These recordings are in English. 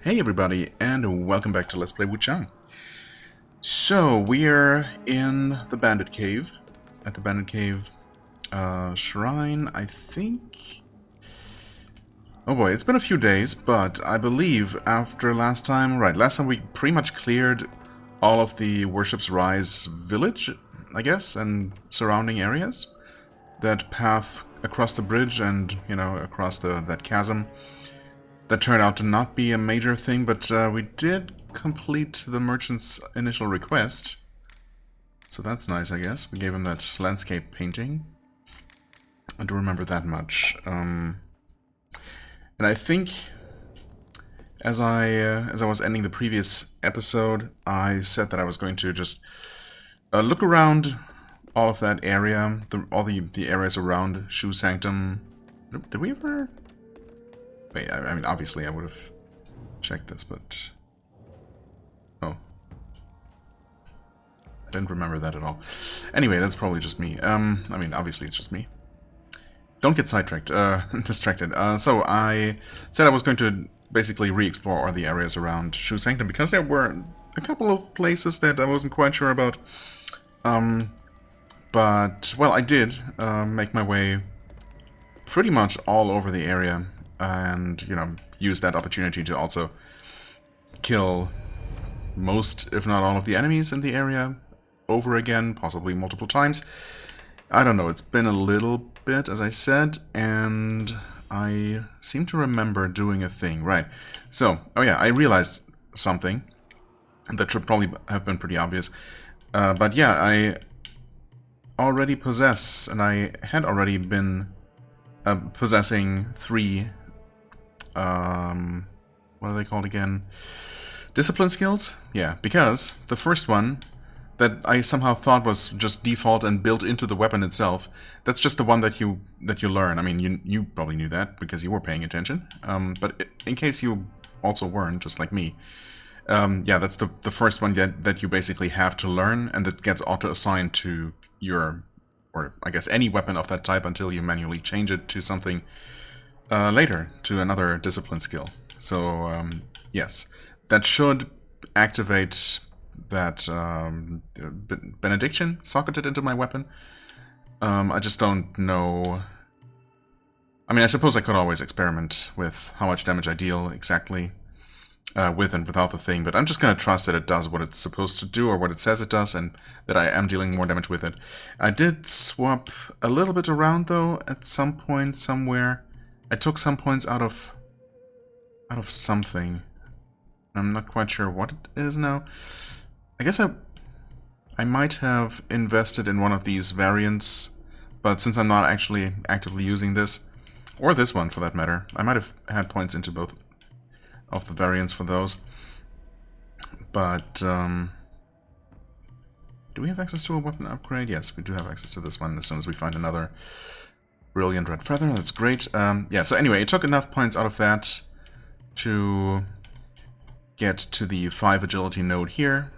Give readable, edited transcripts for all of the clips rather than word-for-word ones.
Hey everybody, and welcome back to Let's Play Wuchang. So, we're in the Bandit Cave. At the Bandit Cave shrine, I think... Oh boy, it's been a few days, but I believe after last time... Right, last time we pretty much cleared all of the Worship's Rise village, I guess, and surrounding areas. That path across the bridge and, you know, across that chasm. That turned out to not be a major thing, but we did complete the merchant's initial request. So that's nice, I guess. We gave him that landscape painting. I do remember that much. And I think, as I was ending the previous episode, I said that I was going to just look around all of that area, all the areas around Shu Sanctum. Did we ever... Wait, I mean, obviously I would have checked this, but... Oh. I didn't remember that at all. Anyway, that's probably just me. I mean, obviously it's just me. Don't get sidetracked, distracted. So I said I was going to basically re-explore all the areas around Shu Sanctum, because there were a couple of places that I wasn't quite sure about. But, well, I did make my way pretty much all over the area. And, you know, use that opportunity to also kill most, if not all, of the enemies in the area over again, possibly multiple times. I don't know, it's been a little bit, as I said, and I seem to remember doing a thing. Right, so, oh yeah, I realized something that should probably have been pretty obvious. But yeah, I already possess, and I had already been possessing 3... what are they called again? Discipline skills? Yeah, because the first one that I somehow thought was just default and built into the weapon itself, that's just the one that you learn. I mean, you probably knew that because you were paying attention. But in case you also weren't, just like me, yeah, that's the first one that you basically have to learn, and that gets auto-assigned to your, or I guess any weapon of that type until you manually change it to something later, to another discipline skill. So, yes, that should activate that benediction socketed into my weapon. I just don't know... I mean, I suppose I could always experiment with how much damage I deal exactly with and without the thing, but I'm just going to trust that it does what it's supposed to do, or what it says it does, and that I am dealing more damage with it. I did swap a little bit around, though, at some point somewhere. I took some points out of something. I'm not quite sure what it is now. I guess I might have invested in one of these variants, but since I'm not actually actively using this, or this one for that matter, I might have had points into both of the variants for those. But do we have access to a weapon upgrade? Yes, we do have access to this one as soon as we find another brilliant red feather. That's great. Yeah, so anyway, it took enough points out of that to get to the 5 agility node here,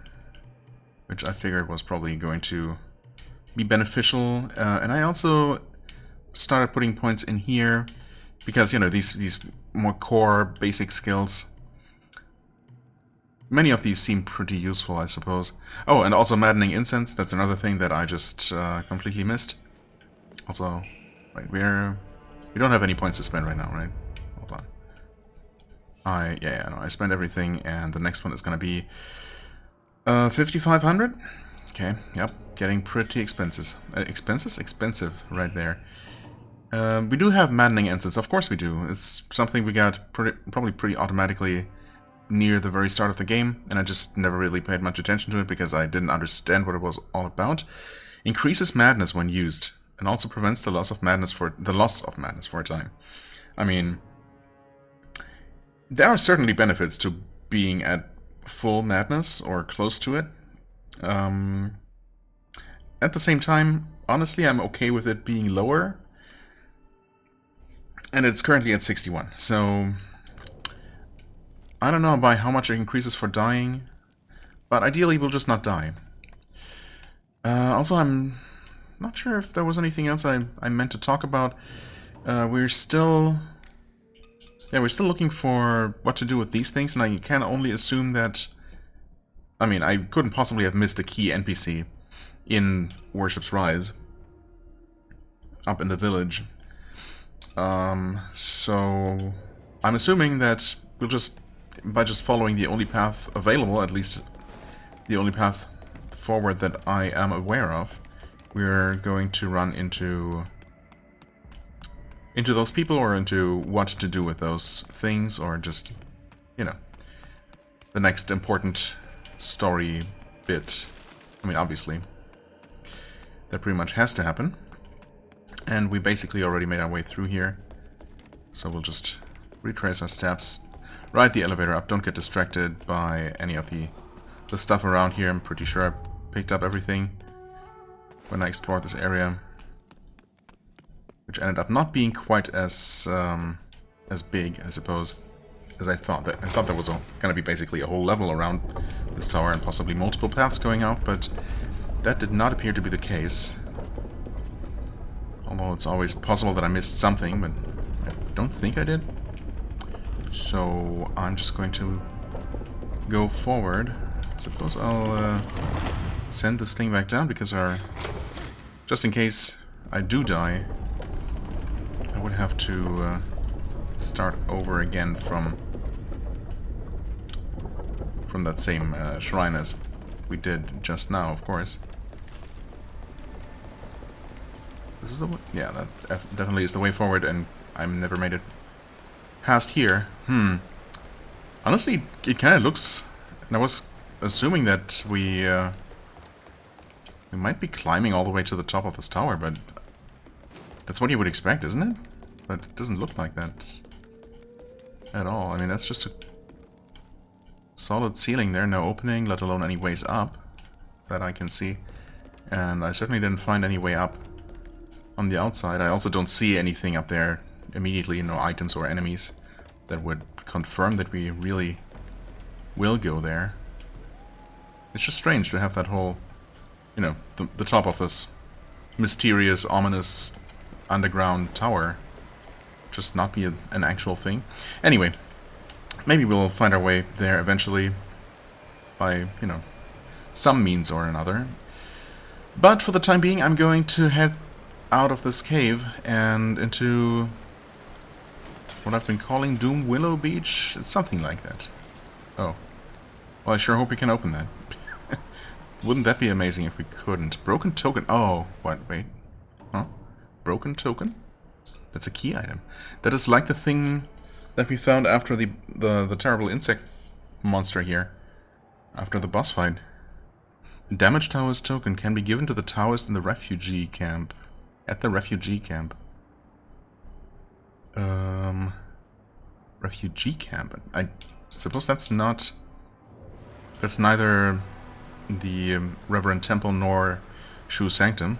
which I figured was probably going to be beneficial. And I also started putting points in here because, you know, these more core basic skills, many of these seem pretty useful, I suppose. Oh, and also Maddening Incense. That's another thing that I just completely missed. Also... Right, we don't have any points to spend right now, right? Hold on. Yeah, no, I spent everything, and the next one is gonna be 5,500. Okay, yep, getting pretty expensive. Expensive, right there. We do have Maddening Incense, of course we do. It's something we got probably pretty automatically near the very start of the game, and I just never really paid much attention to it because I didn't understand what it was all about. Increases madness when used, and also prevents the loss of madness for a time. I mean, there are certainly benefits to being at full madness or close to it. At the same time, honestly, I'm okay with it being lower. And it's currently at 61, so I don't know by how much it increases for dying, but ideally we'll just not die. Also, I'm not sure if there was anything else I meant to talk about. We're still Yeah, we're still looking for what to do with these things, and I can only assume that... I mean, I couldn't possibly have missed a key NPC in Worship's Rise. Up in the village. So... I'm assuming that we'll just... by just following the only path available, at least the only path forward that I am aware of, we're going to run into those people, or into what to do with those things, or just, you know, the next important story bit. I mean, obviously, that pretty much has to happen. And we basically already made our way through here. So we'll just retrace our steps, ride the elevator up, don't get distracted by any of the stuff around here. I'm pretty sure I picked up everything when I explored this area, which ended up not being quite as big, I suppose, as I thought. I thought there was gonna be basically a whole level around this tower and possibly multiple paths going out, but that did not appear to be the case. Although it's always possible that I missed something, but I don't think I did. So I'm just going to go forward. I suppose I'll send this thing back down, because just in case I do die, I would have to start over again from that same shrine as we did just now, of course. This is the way? Yeah, that definitely is the way forward, and I've never made it past here. Honestly, it kind of looks... And I was assuming that we might be climbing all the way to the top of this tower, but that's what you would expect, isn't it? But it doesn't look like that at all. I mean, that's just a solid ceiling there, no opening, let alone any ways up that I can see. And I certainly didn't find any way up on the outside. I also don't see anything up there immediately, no items or enemies that would confirm that we really will go there. It's just strange to have that whole, you know, the top of this mysterious, ominous underground tower just not be an actual thing. Anyway, maybe we'll find our way there eventually by, you know, some means or another. But for the time being, I'm going to head out of this cave and into what I've been calling Doom Willow Beach. It's something like that. Oh. Well, I sure hope we can open that. Wouldn't that be amazing if we couldn't? Broken token. Oh, what? Wait. Huh? Broken token? That's a key item. That is like the thing that we found after the terrible insect monster here. After the boss fight. Damaged Taoist token can be given to the Taoist in the refugee camp. At the refugee camp. Refugee camp. I suppose that's not... That's neither the Reverend Temple nor Shu Sanctum.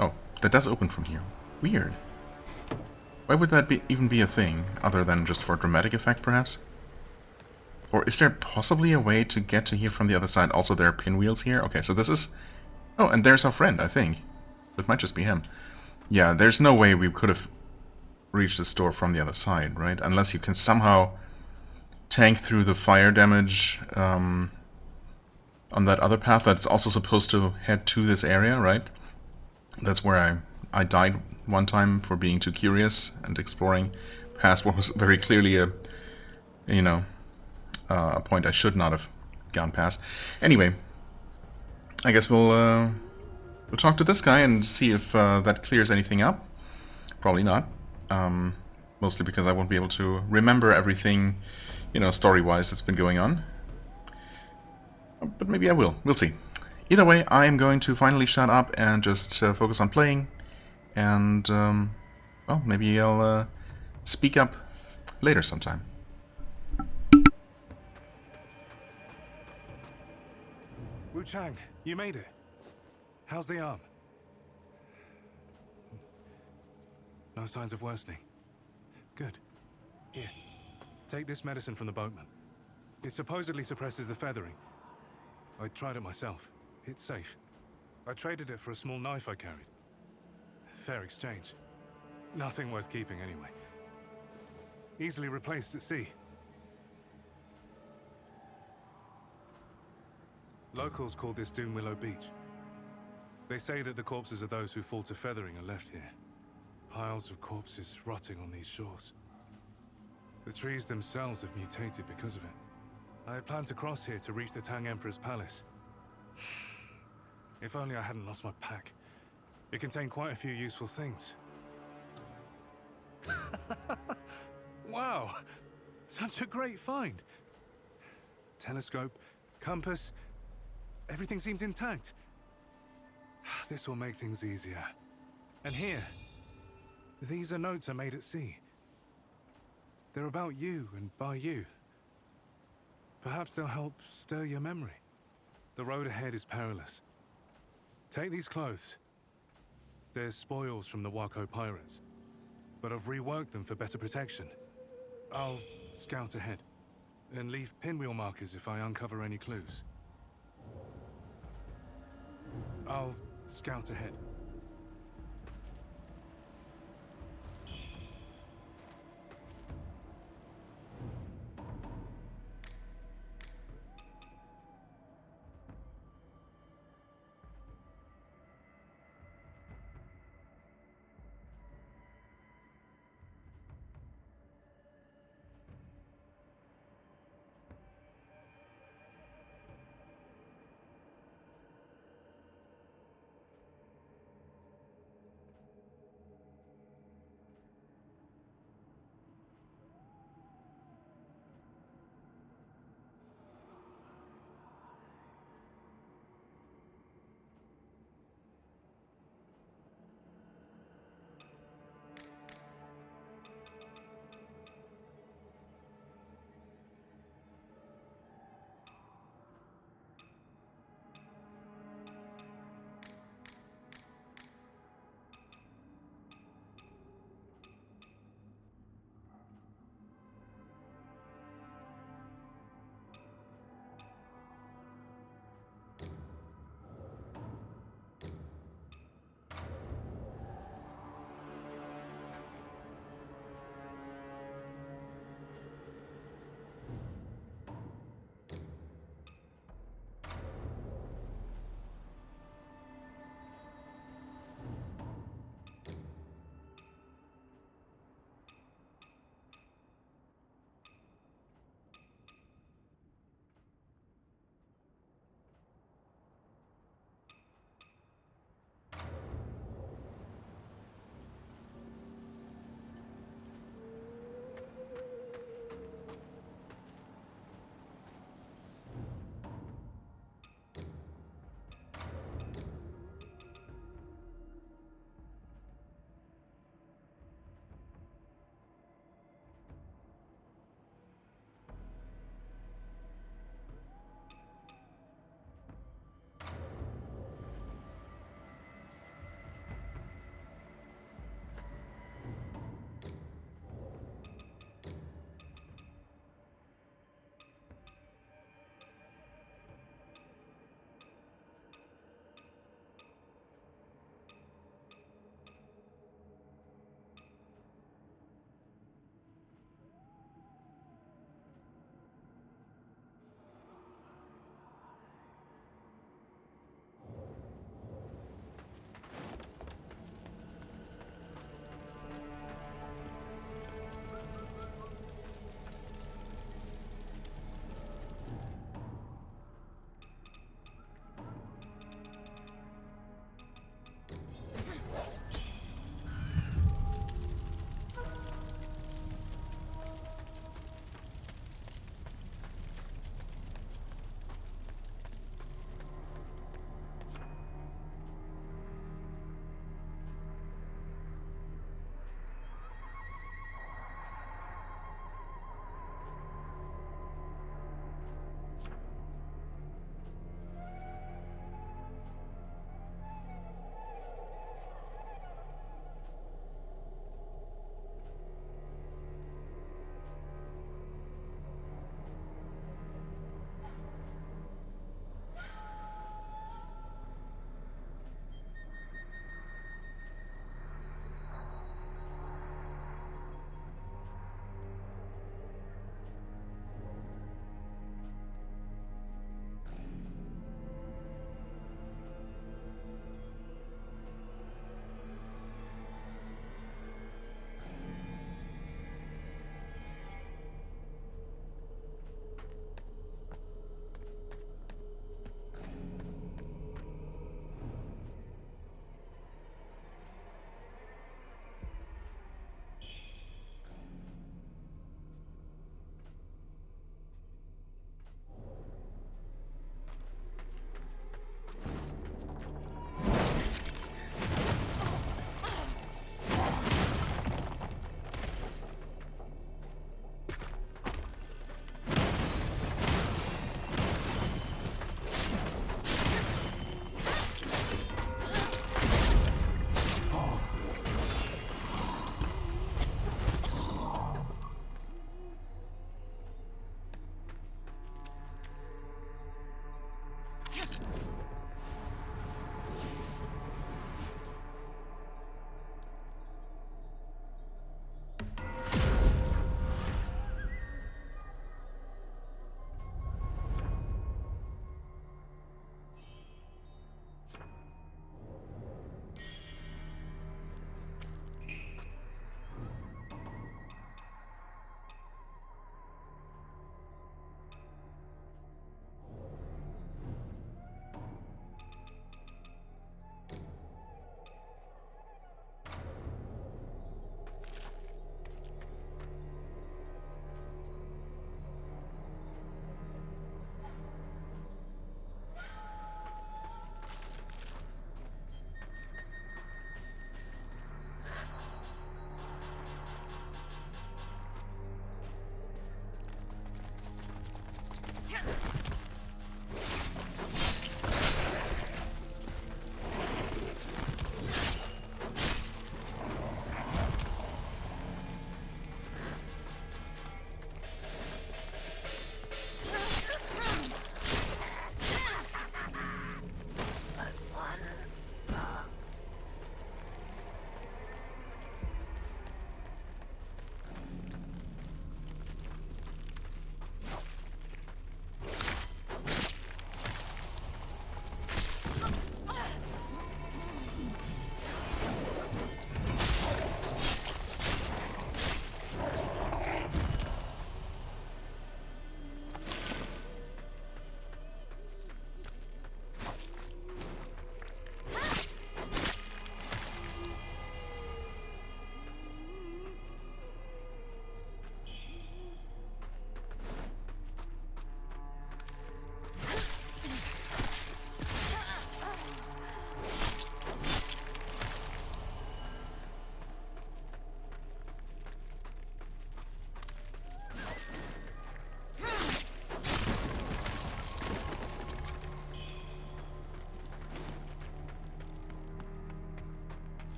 Oh, that does open from here. Weird. Why would that even be a thing, other than just for dramatic effect, perhaps? Or is there possibly a way to get to here from the other side? Also, there are pinwheels here. Okay, so this is... Oh, and there's our friend, I think. That might just be him. Yeah, there's no way we could have reached this door from the other side, right? Unless you can somehow tank through the fire damage on that other path that's also supposed to head to this area, right? That's where I died one time for being too curious and exploring past what was very clearly a, you know, a point I should not have gone past. Anyway, I guess we'll talk to this guy and see if that clears anything up. Probably not. Mostly because I won't be able to remember everything, you know, story-wise that's been going on. But maybe I will. We'll see. Either way, I am going to finally shut up and just focus on playing. And, well, maybe I'll speak up later sometime. Wuchang, you made it. How's the arm? No signs of worsening. Good. Here, take this medicine from the boatman. It supposedly suppresses the feathering. I tried it myself. It's safe. I traded it for a small knife I carried. Fair exchange. Nothing worth keeping anyway. easily replaced at sea. Locals call this Dune Willow Beach. They say that the corpses of those who fall to feathering are left here. Piles of corpses rotting on these shores. The trees themselves have mutated because of it. I had planned to cross here to reach the Tang Emperor's palace. If only I hadn't lost my pack. It contained quite a few useful things. Wow! Such a great find! Telescope, compass, everything seems intact. This will make things easier. And here, these are notes I made at sea. They're about you and by you. Perhaps they'll help stir your memory. The road ahead is perilous. Take these clothes. They're spoils from the Wako pirates, but I've reworked them for better protection. I'll scout ahead, and leave pinwheel markers if I uncover any clues. I'll scout ahead.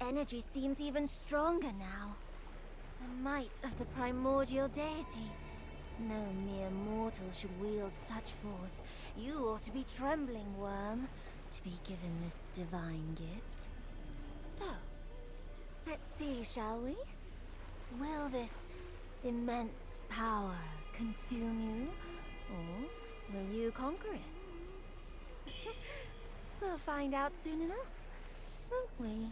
energy seems even stronger now. The might of the primordial deity. No mere mortal should wield such force. You ought to be trembling, worm, to be given this divine gift. So, let's see, shall we? Will this immense power consume you, or will you conquer it? We'll find out soon enough, won't we?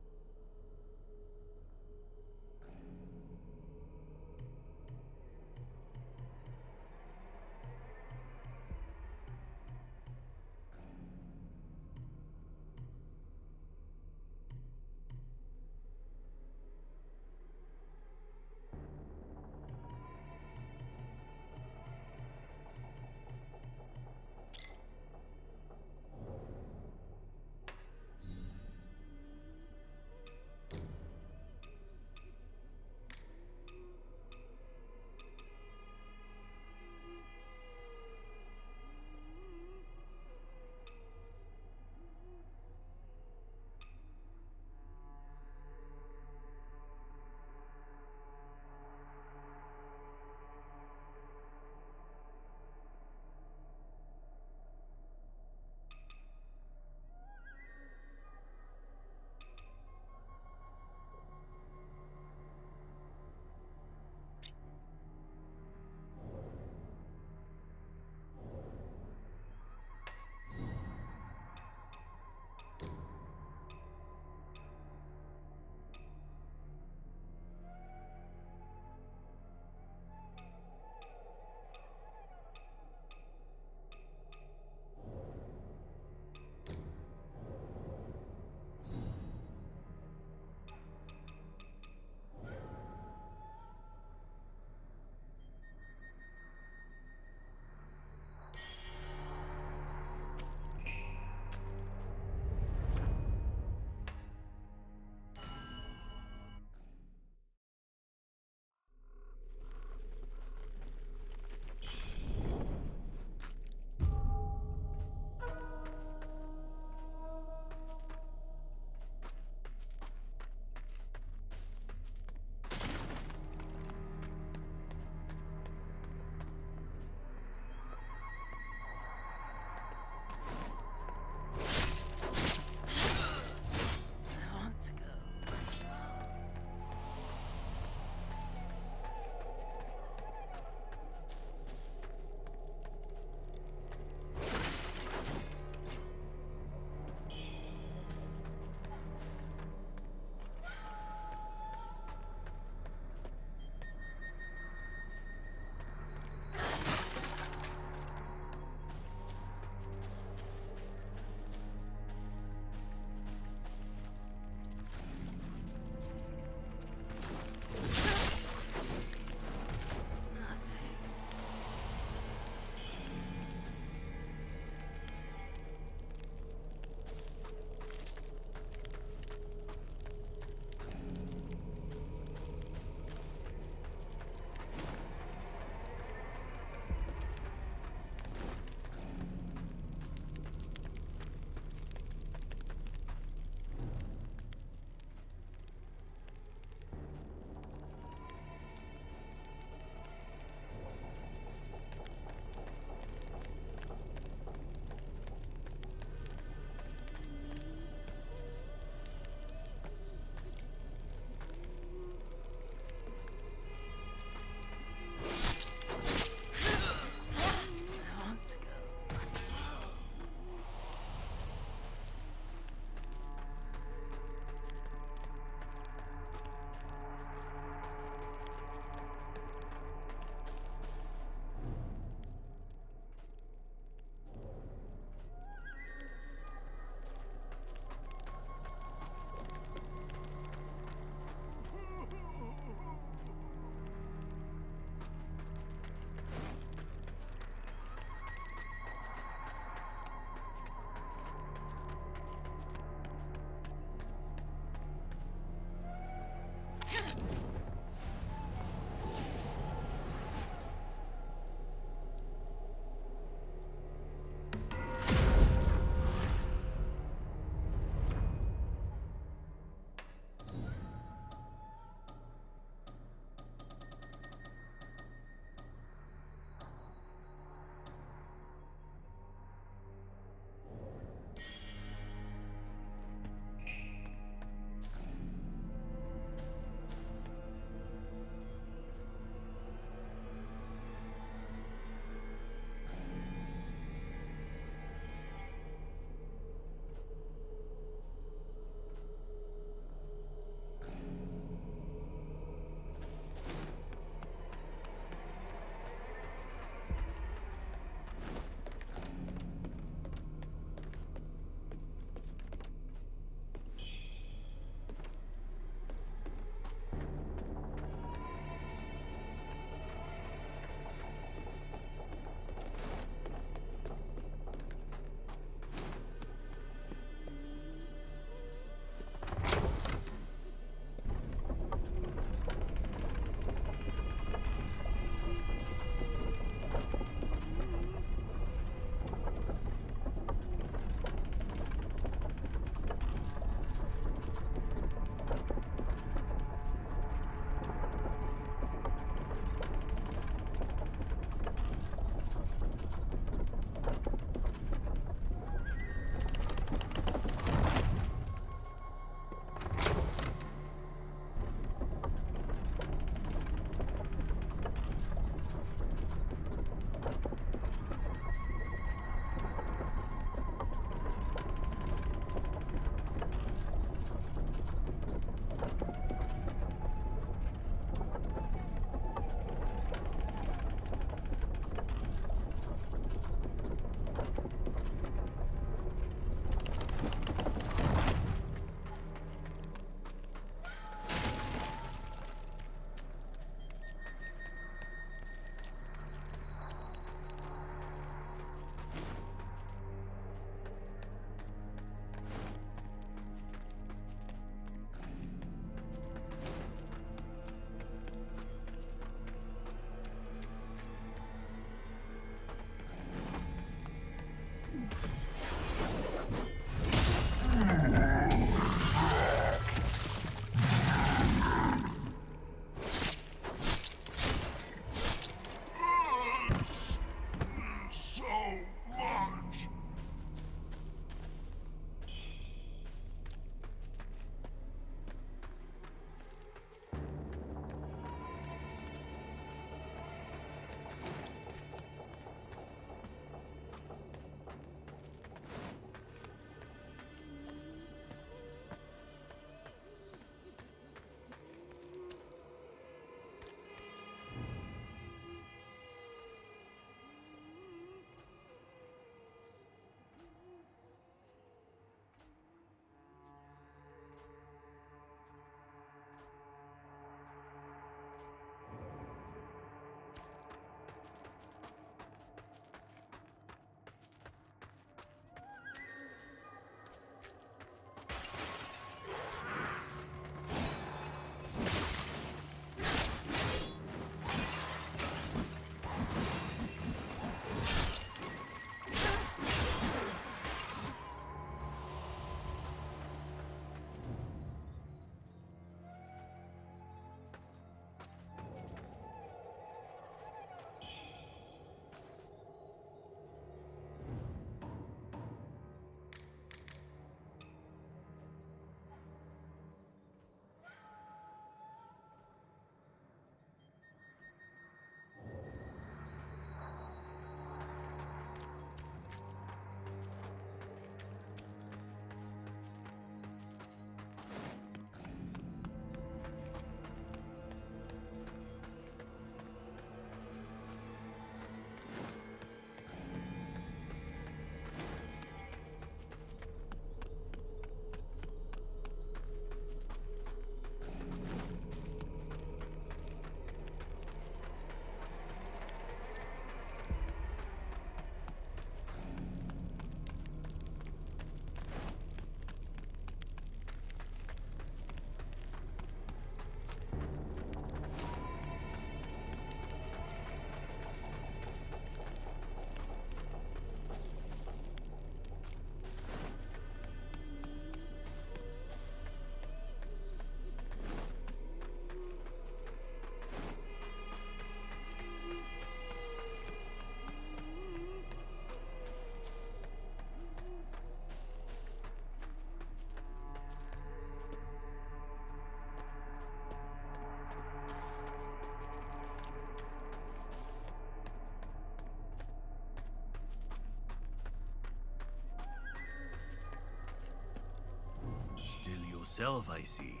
yourself, I see.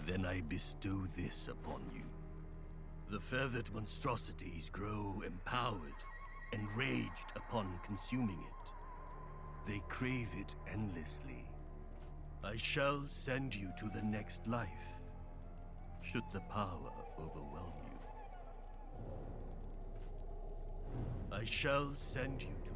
Then I bestow this upon you. The feathered monstrosities grow empowered, enraged upon consuming it. They crave it endlessly. I shall send you to the next life, should the power overwhelm you. I shall send you to...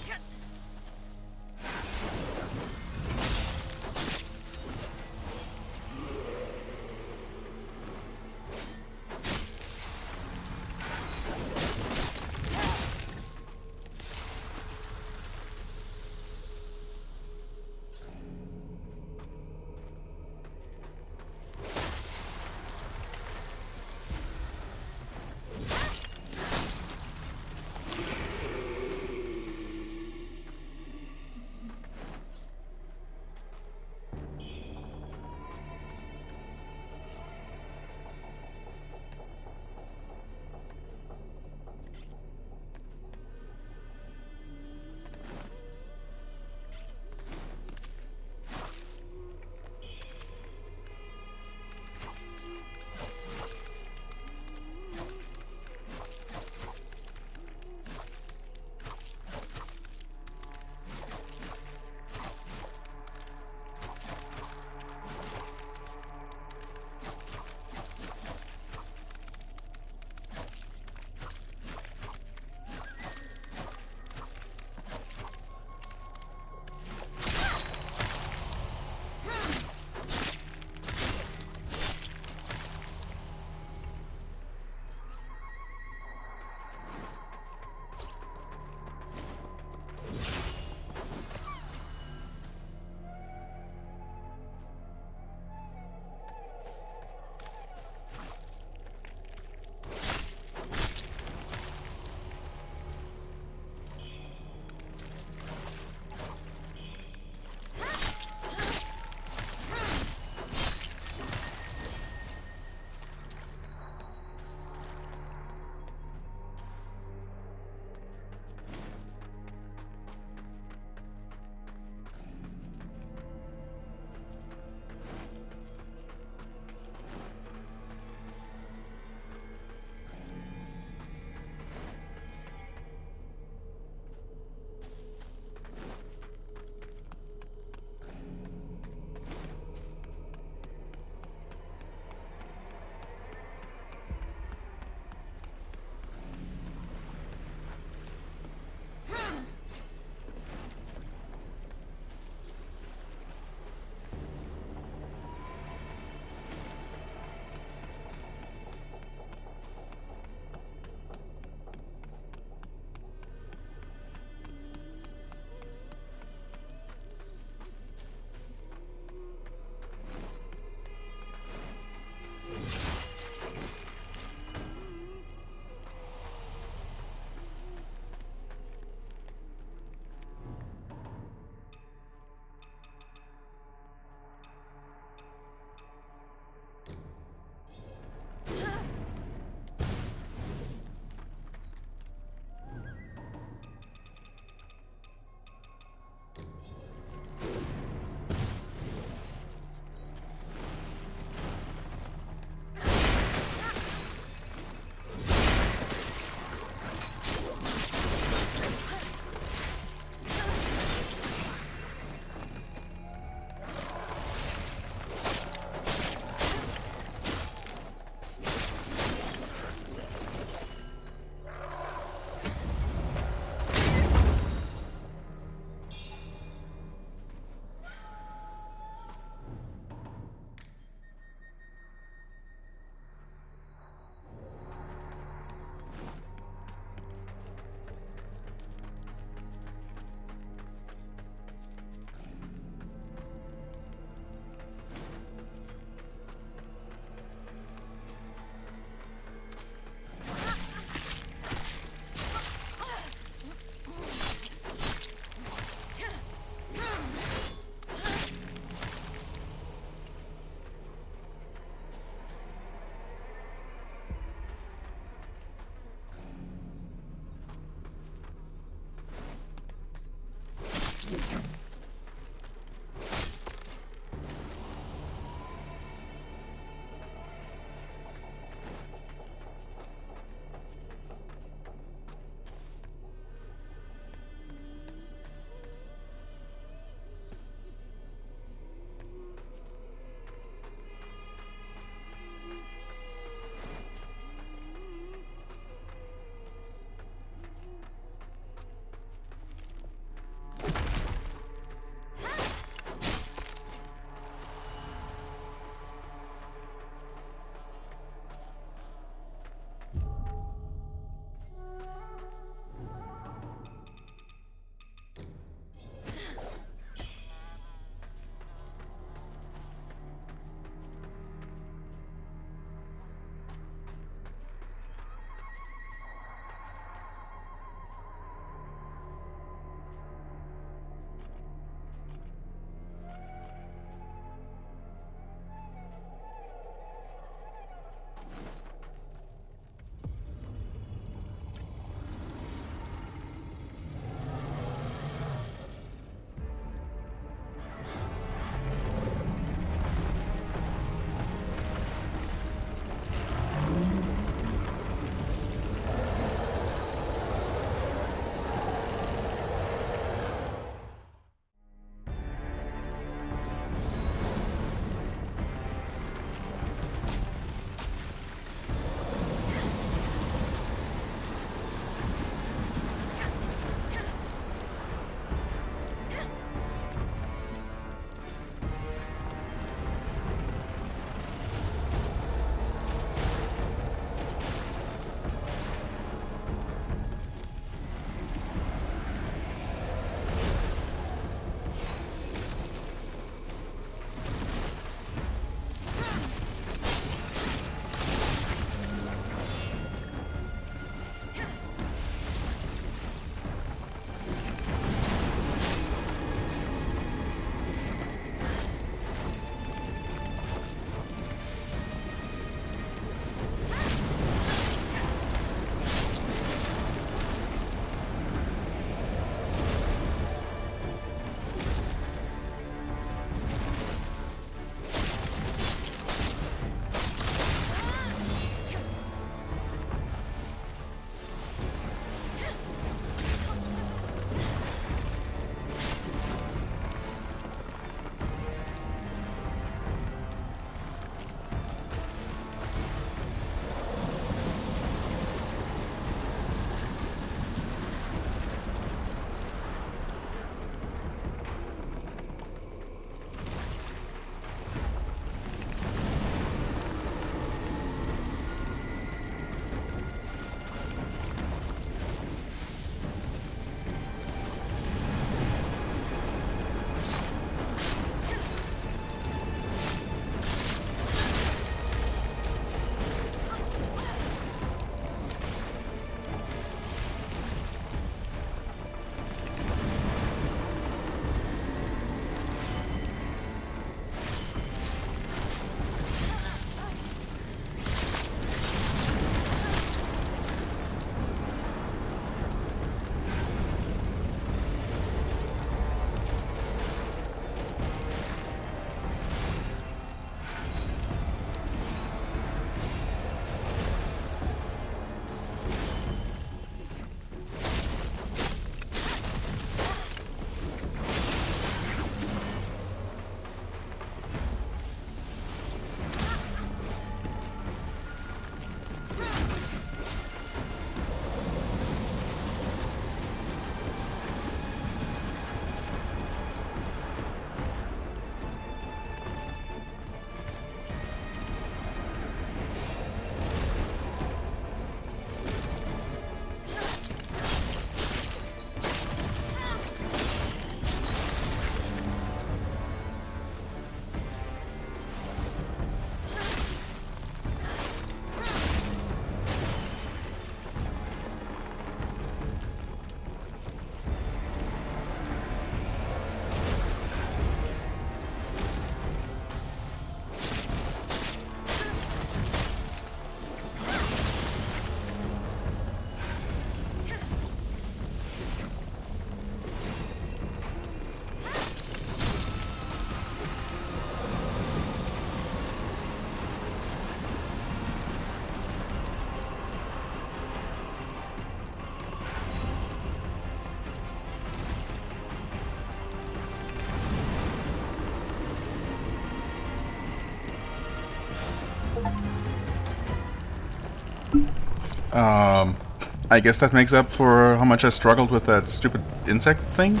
I guess that makes up for how much I struggled with that stupid insect thing.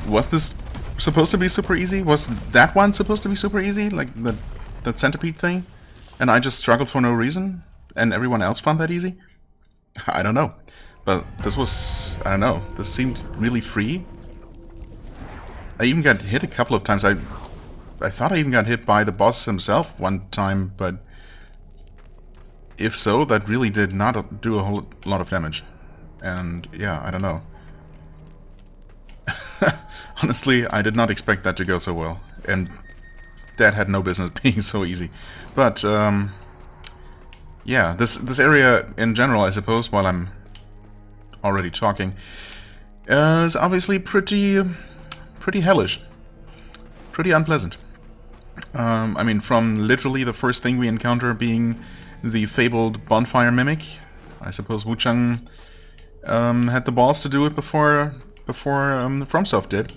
Was this supposed to be super easy? Was that one supposed to be super easy? Like that centipede thing? And I just struggled for no reason? And everyone else found that easy? I don't know. But this was... I don't know. This seemed really free. I even got hit a couple of times. I thought I even got hit by the boss himself one time, but... if so, that really did not do a whole lot of damage. And yeah, I don't know. Honestly, I did not expect that to go so well. And that had no business being so easy. But, yeah, this area in general, I suppose, while I'm already talking, is obviously pretty hellish. Pretty unpleasant. I mean, from literally the first thing we encounter being the fabled bonfire mimic. I suppose Wuchang had the balls to do it before FromSoft did.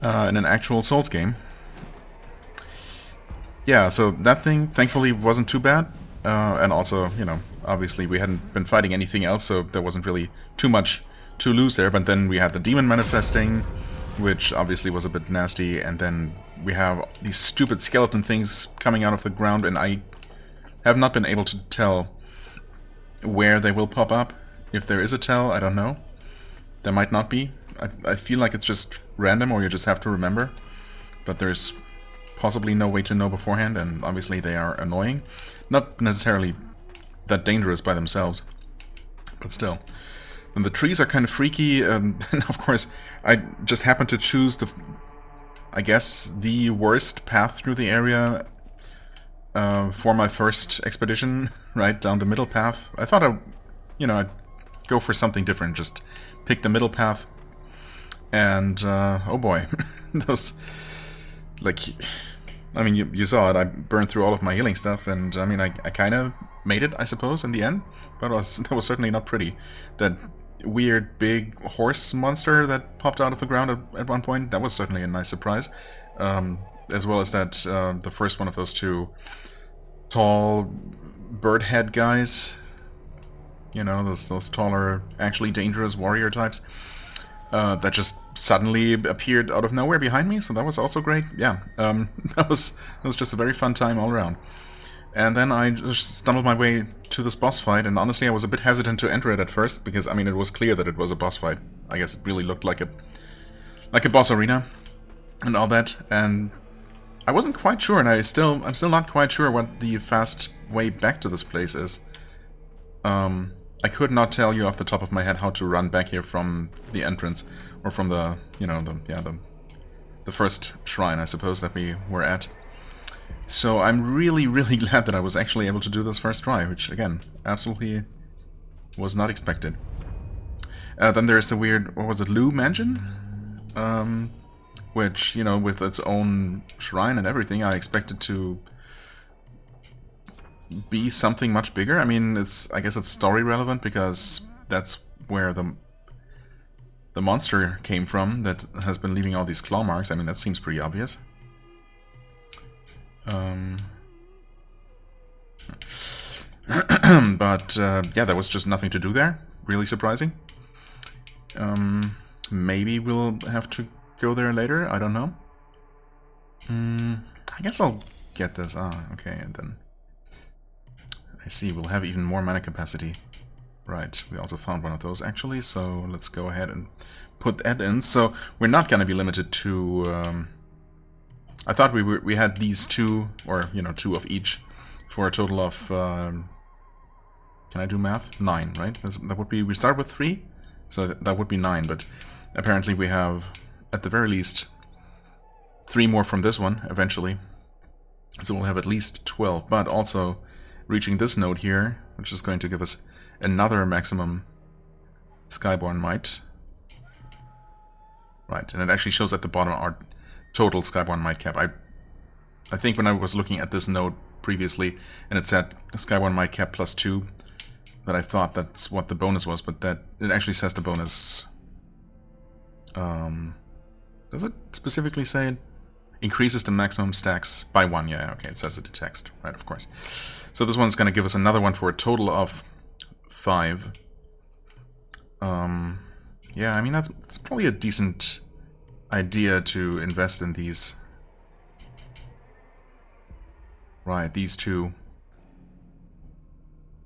In an actual Souls game. Yeah, so that thing thankfully wasn't too bad. And also, you know, obviously we hadn't been fighting anything else, so there wasn't really too much to lose there. But then we had the demon manifesting, which obviously was a bit nasty, and then we have these stupid skeleton things coming out of the ground, and I have not been able to tell where they will pop up. If there is a tell, I don't know. There might not be. I feel like it's just random, or you just have to remember. But there's possibly no way to know beforehand, and obviously they are annoying. Not necessarily that dangerous by themselves, but still. And the trees are kind of freaky, and of course I just happened to choose I guess the worst path through the area for my first expedition, right down the middle path. I thought I'd go for something different, just pick the middle path, and oh boy, those, like, I mean, you saw it. I burned through all of my healing stuff, and I mean, I kind of made it, I suppose, in the end, but that was certainly not pretty. That weird big horse monster that popped out of the ground at one point, that was certainly a nice surprise. As well as that the first one of those two tall bird head guys, you know, those taller, actually dangerous warrior types, that just suddenly appeared out of nowhere behind me, so that was also great. Yeah, that was just a very fun time all around. And then I just stumbled my way to this boss fight, and honestly I was a bit hesitant to enter it at first, because, I mean, it was clear that it was a boss fight. I guess it really looked like a boss arena, and all that, and I wasn't quite sure, and I'm still not quite sure what the fast way back to this place is. I could not tell you off the top of my head how to run back here from the entrance, or from the, you know, the first shrine, I suppose, that we were at. So I'm really, really glad that I was actually able to do this first try, which, again, absolutely was not expected. Then there's the weird, what was it, Lu Mansion? Which, you know, with its own shrine and everything, I expected to be something much bigger. I mean, I guess it's story relevant, because that's where the monster came from that has been leaving all these claw marks. I mean, that seems pretty obvious. But yeah, there was just nothing to do there. Really surprising. Maybe we'll have to go there later. I don't know. I guess I'll get this. Ah, okay, and then I see we'll have even more mana capacity. Right, we also found one of those actually, so let's go ahead and put that in. So we're not going to be limited to... I thought we had these two, or, you know, two of each, for a total of... can I do math? 9, right? That would be... We start with 3, so that would be 9, but apparently we have, at the very least, 3 more from this one, eventually. So we'll have at least 12, but also reaching this node here, which is going to give us another maximum Skyborn Might. Right, and it actually shows at the bottom our total Skyborn Might cap. I think when I was looking at this node previously, and it said Skyborn Might cap +2, that I thought that's what the bonus was, but that it actually says the bonus. Does it specifically say it? increases the maximum stacks by 1. Yeah, okay, it says it in text. Right, of course. So this one's going to give us another one for a total of 5. Yeah, I mean, that's probably a decent idea to invest in these. Right, these two.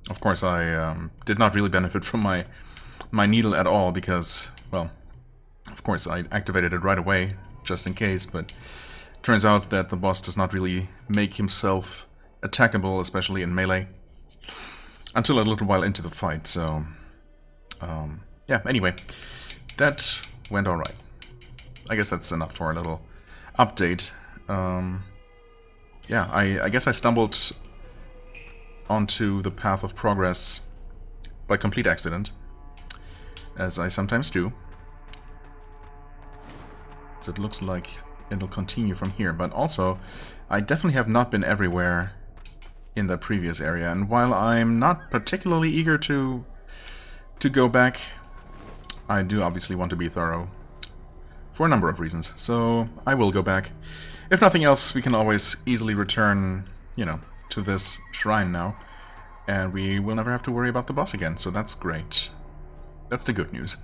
Of course, I did not really benefit from my needle at all because, well, of course I activated it right away, just in case, but turns out that the boss does not really make himself attackable, especially in melee, until a little while into the fight, so... yeah, anyway, that went alright. I guess that's enough for a little update. Yeah, I guess I stumbled onto the path of progress by complete accident, as I sometimes do. So it looks like it'll continue from here, but also I definitely have not been everywhere in the previous area, and while I'm not particularly eager to go back, I do obviously want to be thorough for a number of reasons, so I will go back. If nothing else, we can always easily return, you know, to this shrine now, and we will never have to worry about the boss again, so that's great. That's the good news.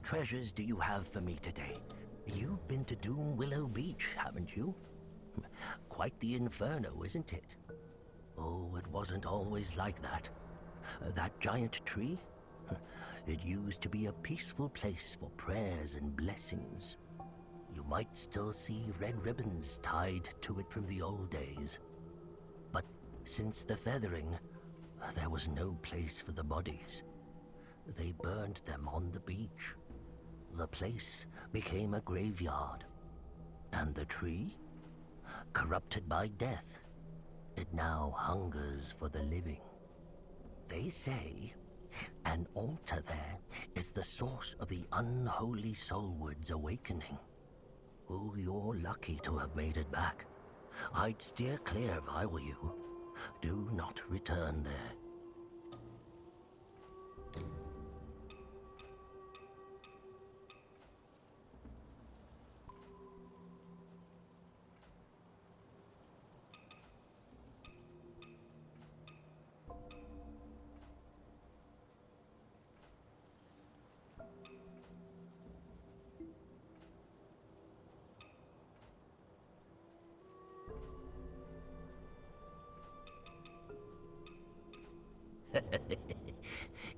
treasures do you have for me today? You've been to Doom Willow Beach, haven't you? Quite the inferno, isn't it? Oh, it wasn't always like that. That giant tree? It used to be a peaceful place for prayers and blessings. You might still see red ribbons tied to it from the old days. But since the feathering, there was no place for the bodies. They burned them on the beach. The place became a graveyard. And the tree? Corrupted by death, it now hungers for the living. They say an altar there is the source of the unholy soulward's awakening. Oh, you're lucky to have made it back. I'd steer clear if I were you. Do not return there.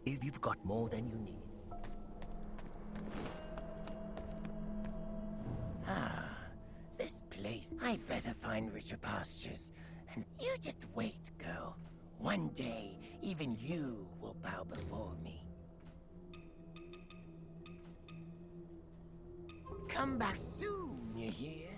If you've got more than you need. Ah, this place. I better find richer pastures. And you just wait, girl. One day, even you will bow before me. Come back soon, you hear?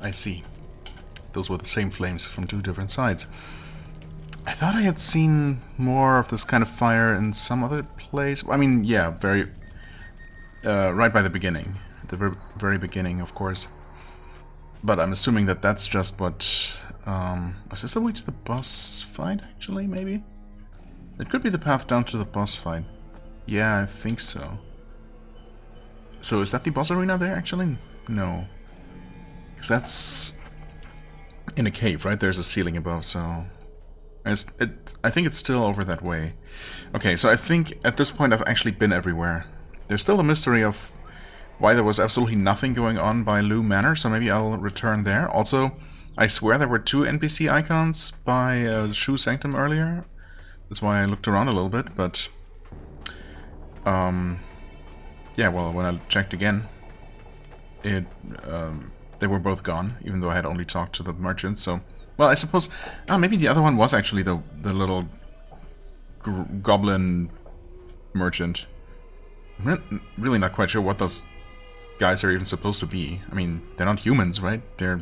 I see. Those were the same flames from two different sides. I thought I had seen more of this kind of fire in some other place. I mean, yeah, very... right by the beginning. At the very beginning, of course. But I'm assuming that that's just what... is this the way to the boss fight, actually, maybe? It could be the path down to the boss fight. Yeah, I think so. So is that the boss arena there, actually? No. Because that's... in a cave, right? There's a ceiling above, so... I think it's still over that way. Okay, so I think at this point I've actually been everywhere. There's still a mystery of why there was absolutely nothing going on by Lu Manor, so maybe I'll return there. Also, I swear there were 2 NPC icons by Shu Sanctum earlier. That's why I looked around a little bit, but... yeah, well, when I checked again, they were both gone, even though I had only talked to the merchants, so... Well, I suppose... maybe the other one was actually the little goblin merchant. I'm really not quite sure what those guys are even supposed to be. I mean, they're not humans, right? They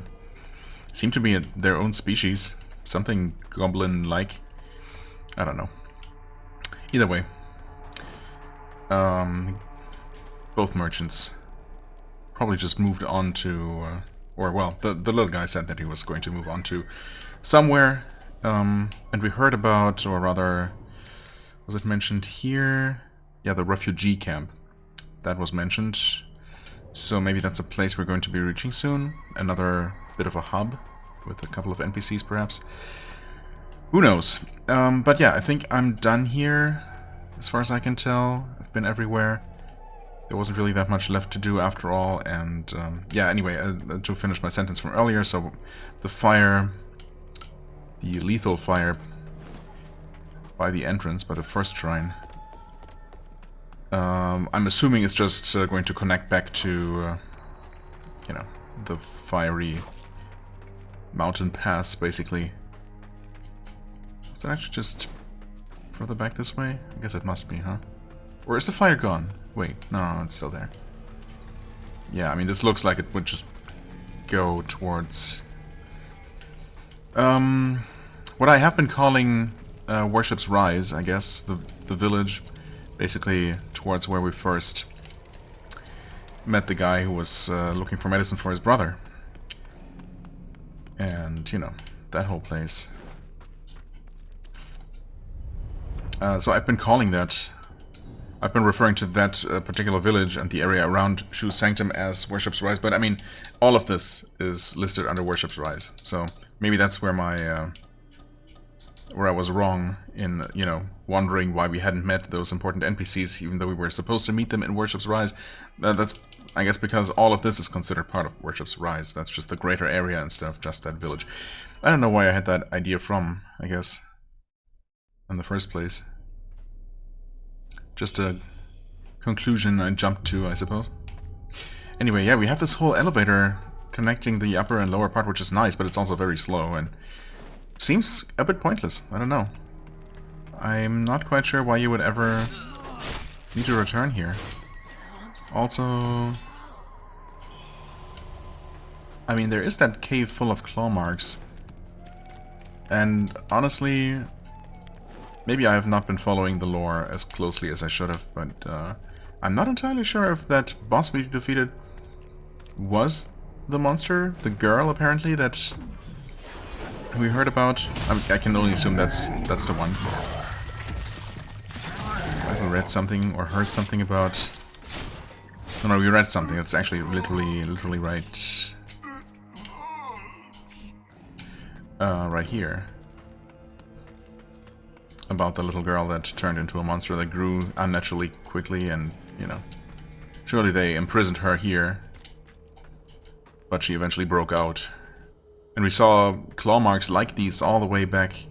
seem to be their own species. Something goblin-like. I don't know. Either way. Both merchants probably just moved on to... or, well, the little guy said that he was going to move on to somewhere. And we heard about, or rather, was it mentioned here? Yeah, the refugee camp. That was mentioned. So maybe that's a place we're going to be reaching soon. Another bit of a hub with a couple of NPCs, perhaps. Who knows? But yeah, I think I'm done here, as far as I can tell. I've been everywhere. There wasn't really that much left to do after all, and yeah, anyway, to finish my sentence from earlier, so the fire, the lethal fire by the entrance, by the first shrine, I'm assuming it's just going to connect back to, you know, the fiery mountain pass, basically. Is it actually just further back this way? I guess it must be, huh? Or is the fire gone? Wait, no, it's still there. Yeah, I mean, this looks like it would just go towards... what I have been calling Worship's Rise, I guess, the village, basically towards where we first met the guy who was looking for medicine for his brother. And, you know, that whole place. So I've been calling that... I've been referring to that particular village and the area around Shu's Sanctum as Worship's Rise, but I mean, all of this is listed under Worship's Rise. So maybe that's where my where I was wrong in, you know, wondering why we hadn't met those important NPCs, even though we were supposed to meet them in Worship's Rise. That's, I guess, because all of this is considered part of Worship's Rise. That's just the greater area instead of just that village. I don't know why I had that idea from, I guess, in the first place. Just a conclusion I jumped to, I suppose. Anyway, yeah, we have this whole elevator connecting the upper and lower part, which is nice, but it's also very slow and seems a bit pointless. I don't know. I'm not quite sure why you would ever need to return here. Also, I mean, there is that cave full of claw marks. And honestly... maybe I have not been following the lore as closely as I should have, but I'm not entirely sure if that boss we defeated was the monster, the girl apparently, that we heard about. I can only assume that's the one. I read something or heard something about... No, we read something that's actually literally right... right here. About the little girl that turned into a monster that grew unnaturally quickly, and, you know, surely they imprisoned her here, but she eventually broke out. And we saw claw marks like these all the way back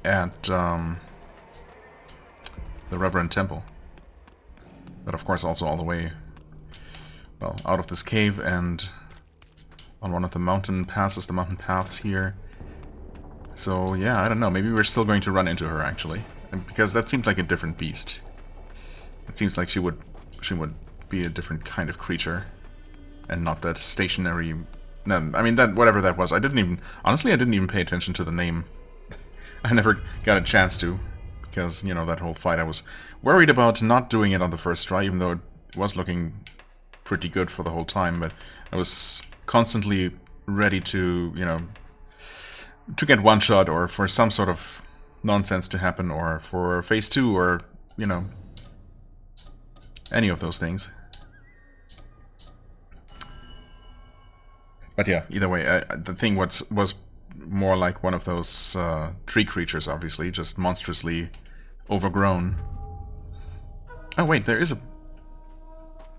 at the Reverend Temple, but of course also all the way, well, out of this cave and on one of the mountain passes, the mountain paths here. So, yeah, I don't know. Maybe we're still going to run into her, actually. Because that seemed like a different beast. It seems like she would be a different kind of creature. and not that stationary... No, I mean, that whatever that was. I didn't even pay attention to the name. I never got a chance to, because, you know, that whole fight, I was worried about not doing it on the first try, even though it was looking pretty good for the whole time, but I was constantly ready to, you know, to get one shot, or for some sort of nonsense to happen, or for phase 2, or, you know, any of those things. But yeah, either way, the thing was more like one of those tree creatures, obviously, just monstrously overgrown. Oh wait, this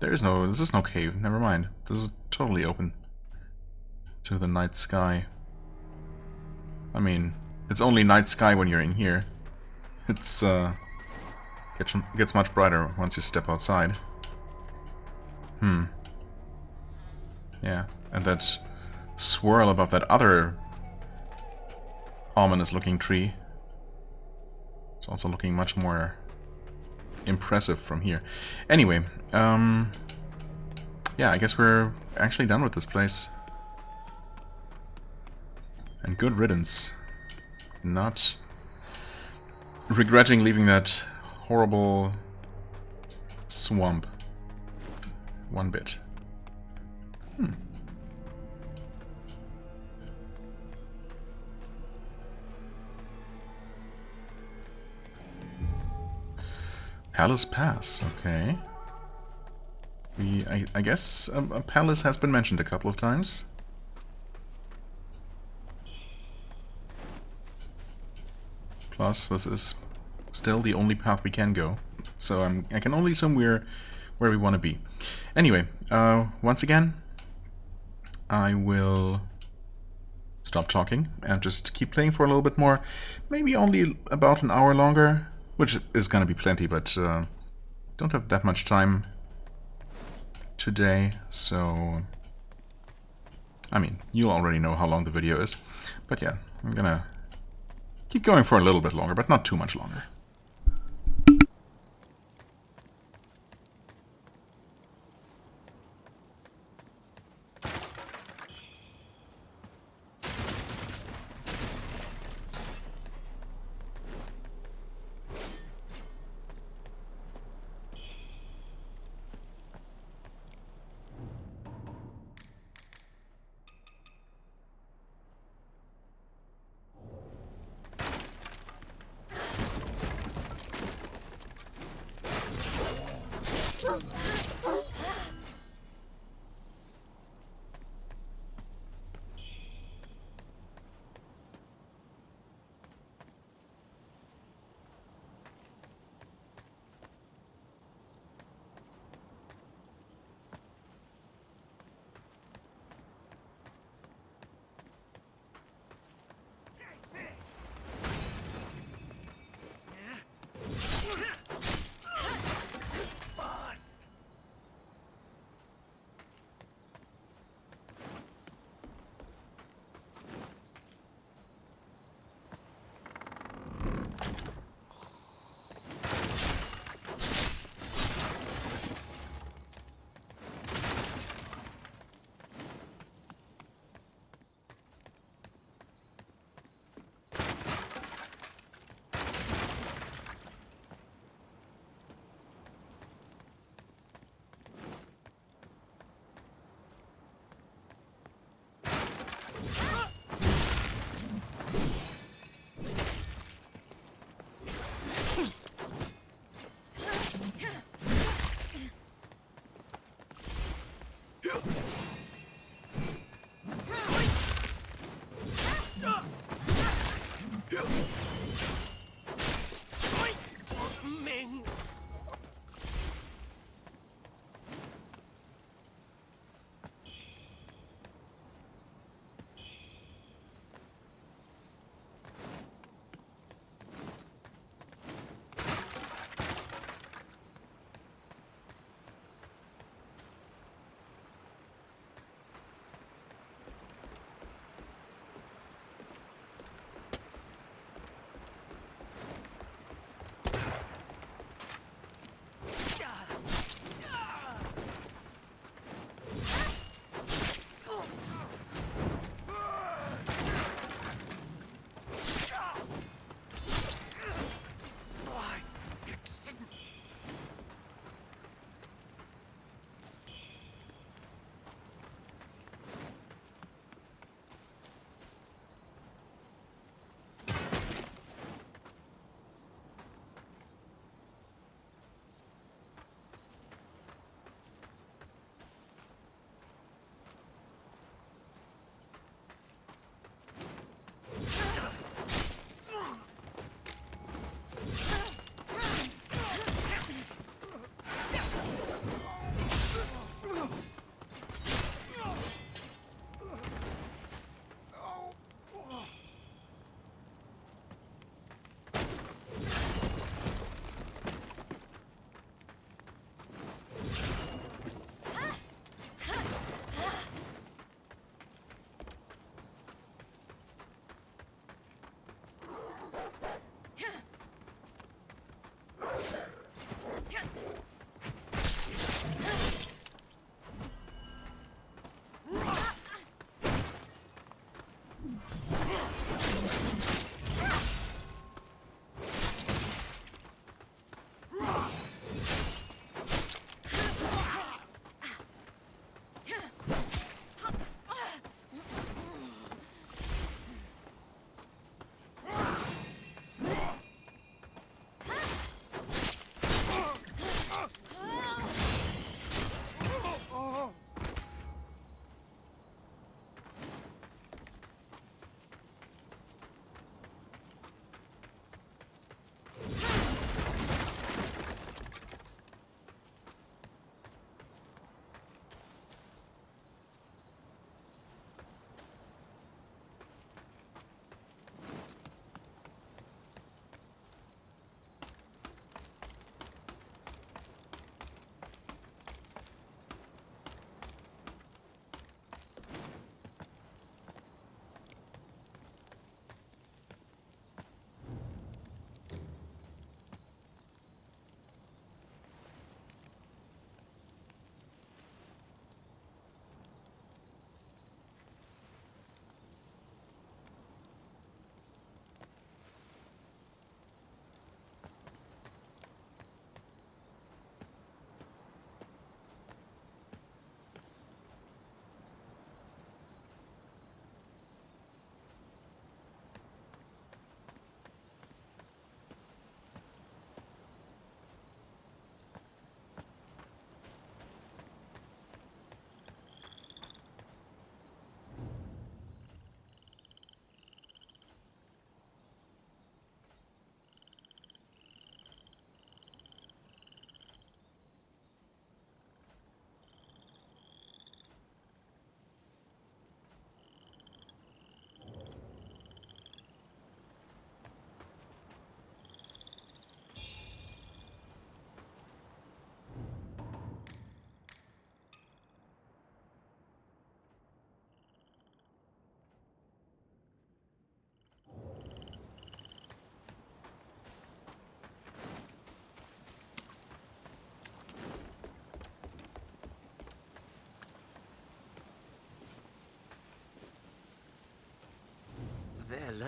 is no cave, never mind. This is totally open to the night sky. I mean, it's only night sky when you're in here. It's, gets much brighter once you step outside. Yeah, and that swirl above that other ominous looking tree. It's also looking much more impressive from here. Anyway, yeah, I guess we're actually done with this place. And good riddance. Not regretting leaving that horrible swamp one bit. Palace Pass, okay. I guess a palace has been mentioned a couple of times. Plus, this is still the only path we can go, so I can only assume we're where we want to be. Anyway, once again, I will stop talking and just keep playing for a little bit more. Maybe only about an hour longer, which is gonna be plenty, but don't have that much time today, so... I mean, you'll already know how long the video is. But yeah, I'm gonna keep going for a little bit longer, but not too much longer.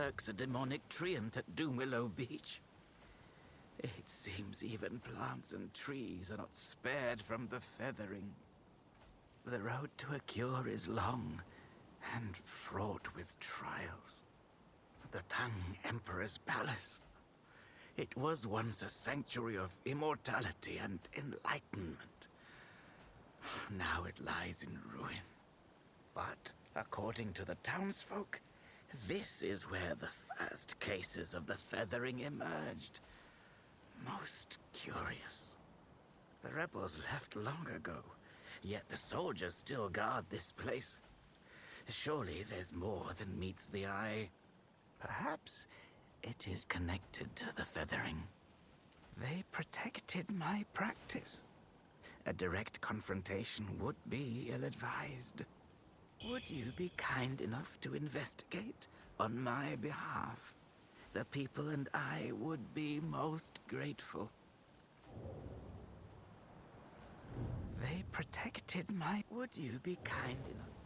lurks a demonic treant at Doomwillow Beach. It seems even plants and trees are not spared from the feathering. The road to a cure is long and fraught with trials. The Tang Emperor's palace. It was once a sanctuary of immortality and enlightenment. Now it lies in ruin. But according to the townsfolk, this is where the first cases of the feathering emerged. Most curious. The rebels left long ago, yet the soldiers still guard this place. Surely there's more than meets the eye. Perhaps it is connected to the feathering. They protected my practice. A direct confrontation would be ill-advised. Would you be kind enough to investigate on my behalf? The people and I would be most grateful. They protected my... Would you be kind enough?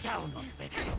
Down on fiction.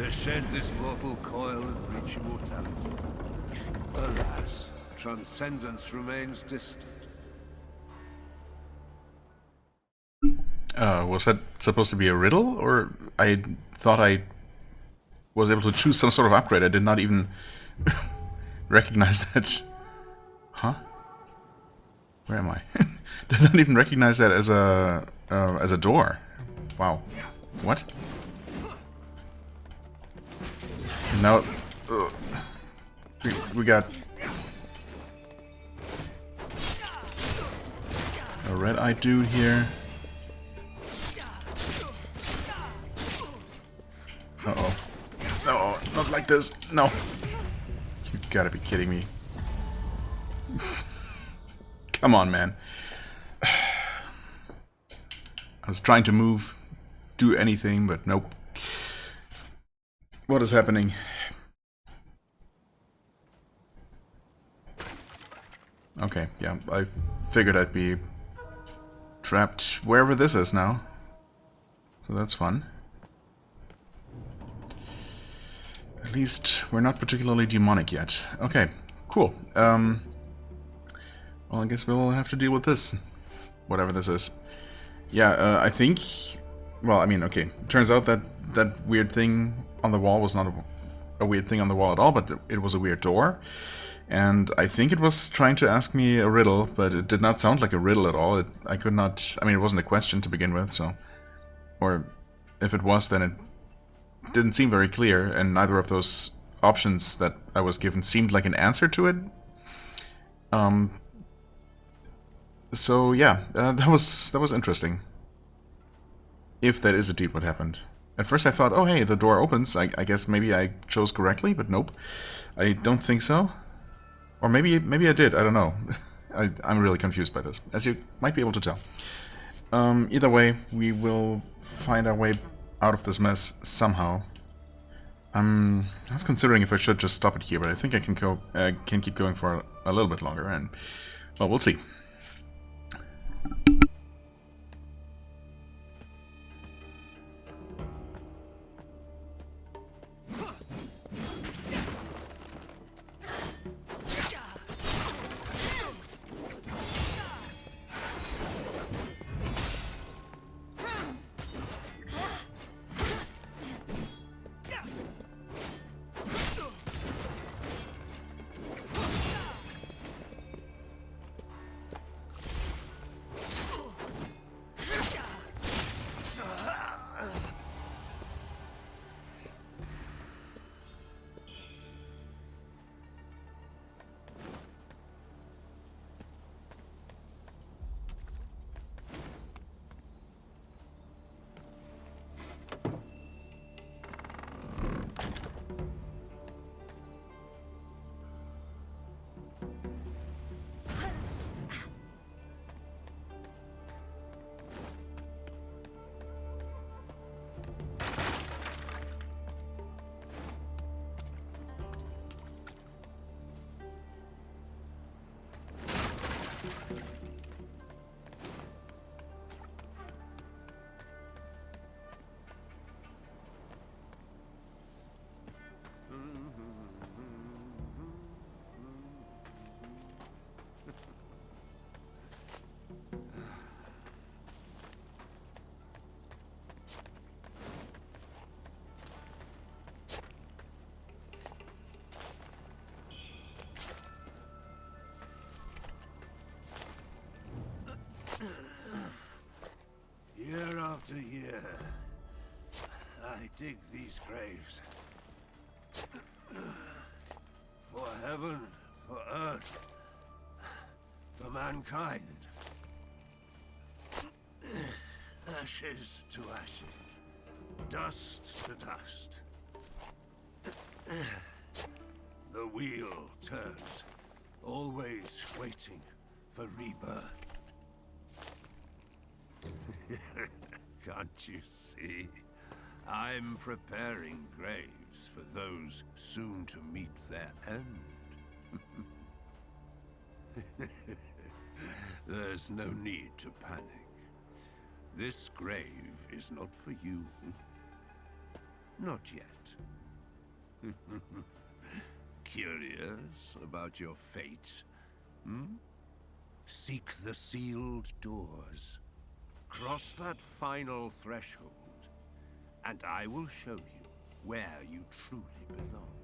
to shed this mortal coil and reach immortality. Alas, transcendence remains distant. Was that supposed to be a riddle? Or I thought I was able to choose some sort of upgrade. I did not even recognize that. Huh? Where am I? Did not even recognize that as a door. Wow. What? And now we got a red-eyed dude here. Uh-oh. No, not like this. No. You gotta be kidding me. Come on, man. I was trying to move, do anything, but nope. What is happening? Okay, yeah, I figured I'd be trapped wherever this is now. So that's fun. At least we're not particularly demonic yet. Okay, cool. Well, I guess we'll have to deal with this. Whatever this is. Yeah, I think... Well, I mean, okay. Turns out that that weird thing on the wall was not a weird thing on the wall at all, but it was a weird door. And I think it was trying to ask me a riddle, but it did not sound like a riddle at all. I could not... I mean, it wasn't a question to begin with, so... Or if it was, then it didn't seem very clear, and neither of those options that I was given seemed like an answer to it. So yeah, that was interesting. If that is indeed what happened. At first I thought, oh hey, the door opens. I guess maybe I chose correctly, but nope. I don't think so. Or maybe I did. I don't know. I'm really confused by this, as you might be able to tell. Either way, we will find our way out of this mess somehow. I was considering if I should just stop it here, but I think I can go. Can keep going for a little bit longer, and well, we'll see. Year after year, I dig these graves. For heaven, for earth, for mankind. Ashes to ashes, dust to dust. The wheel turns, always waiting for rebirth. Can't you see? I'm preparing graves for those soon to meet their end. There's no need to panic. This grave is not for you. Not yet. Curious about your fate? Hmm? Seek the sealed doors. Cross that final threshold, and I will show you where you truly belong.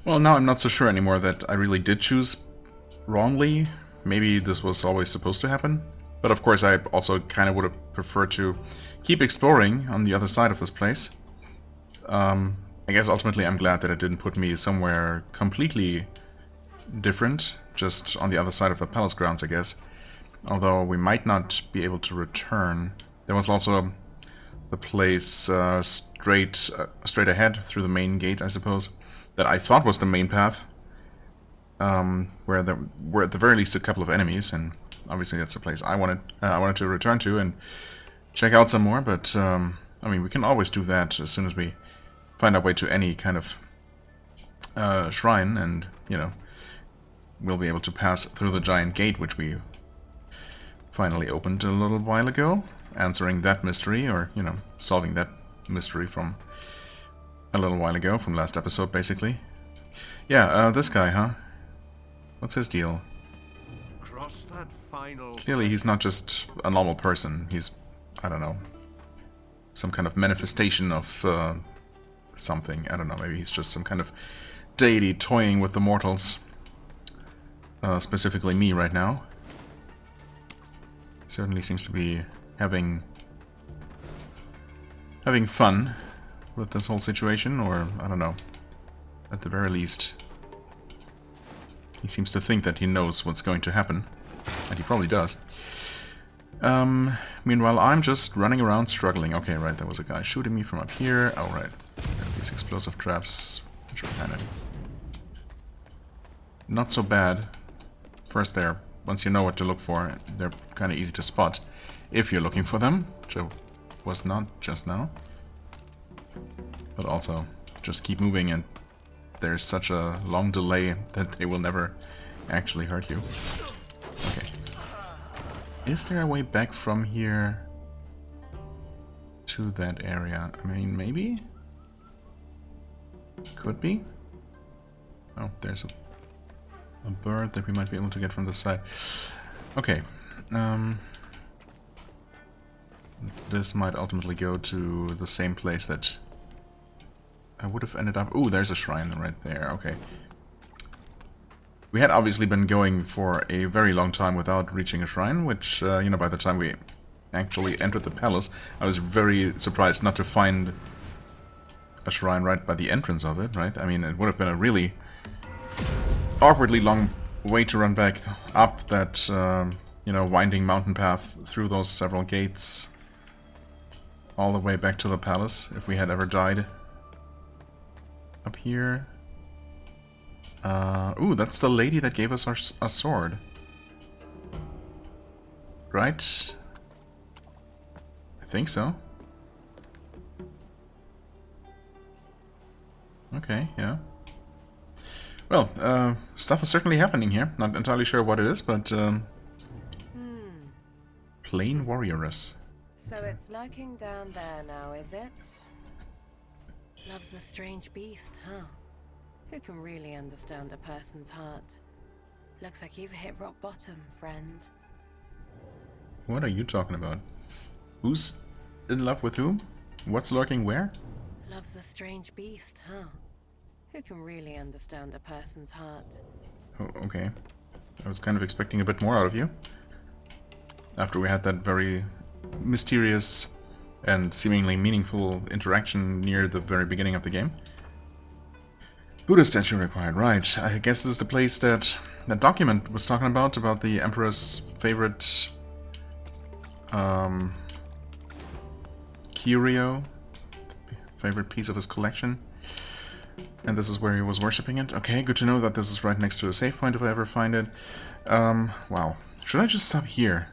Well, now I'm not so sure anymore that I really did choose wrongly. Maybe this was always supposed to happen. But of course I also kind of would have preferred to keep exploring on the other side of this place. I guess ultimately I'm glad that it didn't put me somewhere completely different, just on the other side of the palace grounds, I guess. Although we might not be able to return. There was also the place straight ahead through the main gate, I suppose, that I thought was the main path, where there were at the very least a couple of enemies, and obviously that's the place I wanted to return to and check out some more. But I mean, we can always do that as soon as we find our way to any kind of shrine, and you know, we'll be able to pass through the giant gate, which we finally opened a little while ago, answering that mystery, or you know, solving that mystery from a little while ago, from last episode, basically. Yeah, this guy, huh? What's his deal? Cross that final... Clearly he's not just a normal person. He's, I don't know, some kind of manifestation of something. I don't know, maybe he's just some kind of deity toying with the mortals. Specifically me right now. Certainly seems to be having fun with this whole situation, or I don't know. At the very least, he seems to think that he knows what's going to happen, and he probably does. Meanwhile, I'm just running around struggling. Okay, right, there was a guy shooting me from up here. Oh, right. These explosive traps, which are kind of not so bad. First, once you know what to look for, they're kind of easy to spot if you're looking for them, which I was not just now. But also, just keep moving, and there's such a long delay that they will never actually hurt you. Okay. Is there a way back from here to that area? I mean, maybe? Could be? Oh, there's a bird that we might be able to get from this side. Okay. This might ultimately go to the same place that I would have ended up... Ooh, there's a shrine right there. Okay. We had obviously been going for a very long time without reaching a shrine, which, you know, by the time we actually entered the palace, I was very surprised not to find a shrine right by the entrance of it, right? I mean, it would have been a really awkwardly long way to run back up that, you know, winding mountain path through those several gates all the way back to the palace, if we had ever died up here. Ooh, that's the lady that gave us our sword. Right? I think so. Okay, yeah. Well, stuff is certainly happening here. Not entirely sure what it is, but plain warrioress. So it's lurking down there now, is it? Love's a strange beast, huh? Who can really understand a person's heart? Looks like you've hit rock bottom, friend. What are you talking about? Who's in love with whom? What's lurking where? Love's a strange beast, huh? Who can really understand a person's heart? Oh, okay. I was kind of expecting a bit more out of you. After we had that very mysterious and seemingly meaningful interaction near the very beginning of the game. Buddha statue required, right. I guess this is the place that that document was talking about the Emperor's favorite curio, favorite piece of his collection. And this is where he was worshipping it. Okay, good to know that this is right next to a save point if I ever find it. Wow. Should I just stop here?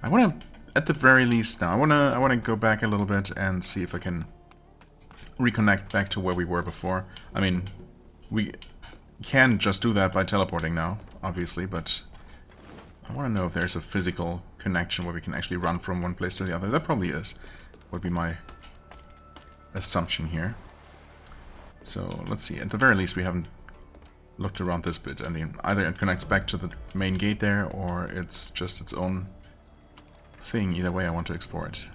I want to, at the very least now, I want to go back a little bit and see if I can reconnect back to where we were before. I mean, we can just do that by teleporting now, obviously, but I want to know if there's a physical connection where we can actually run from one place to the other. There probably is. Would be my assumption here. So let's see. At the very least, we haven't looked around this bit. I mean, either it connects back to the main gate there, or it's just its own thing. Either way, I want to explore it.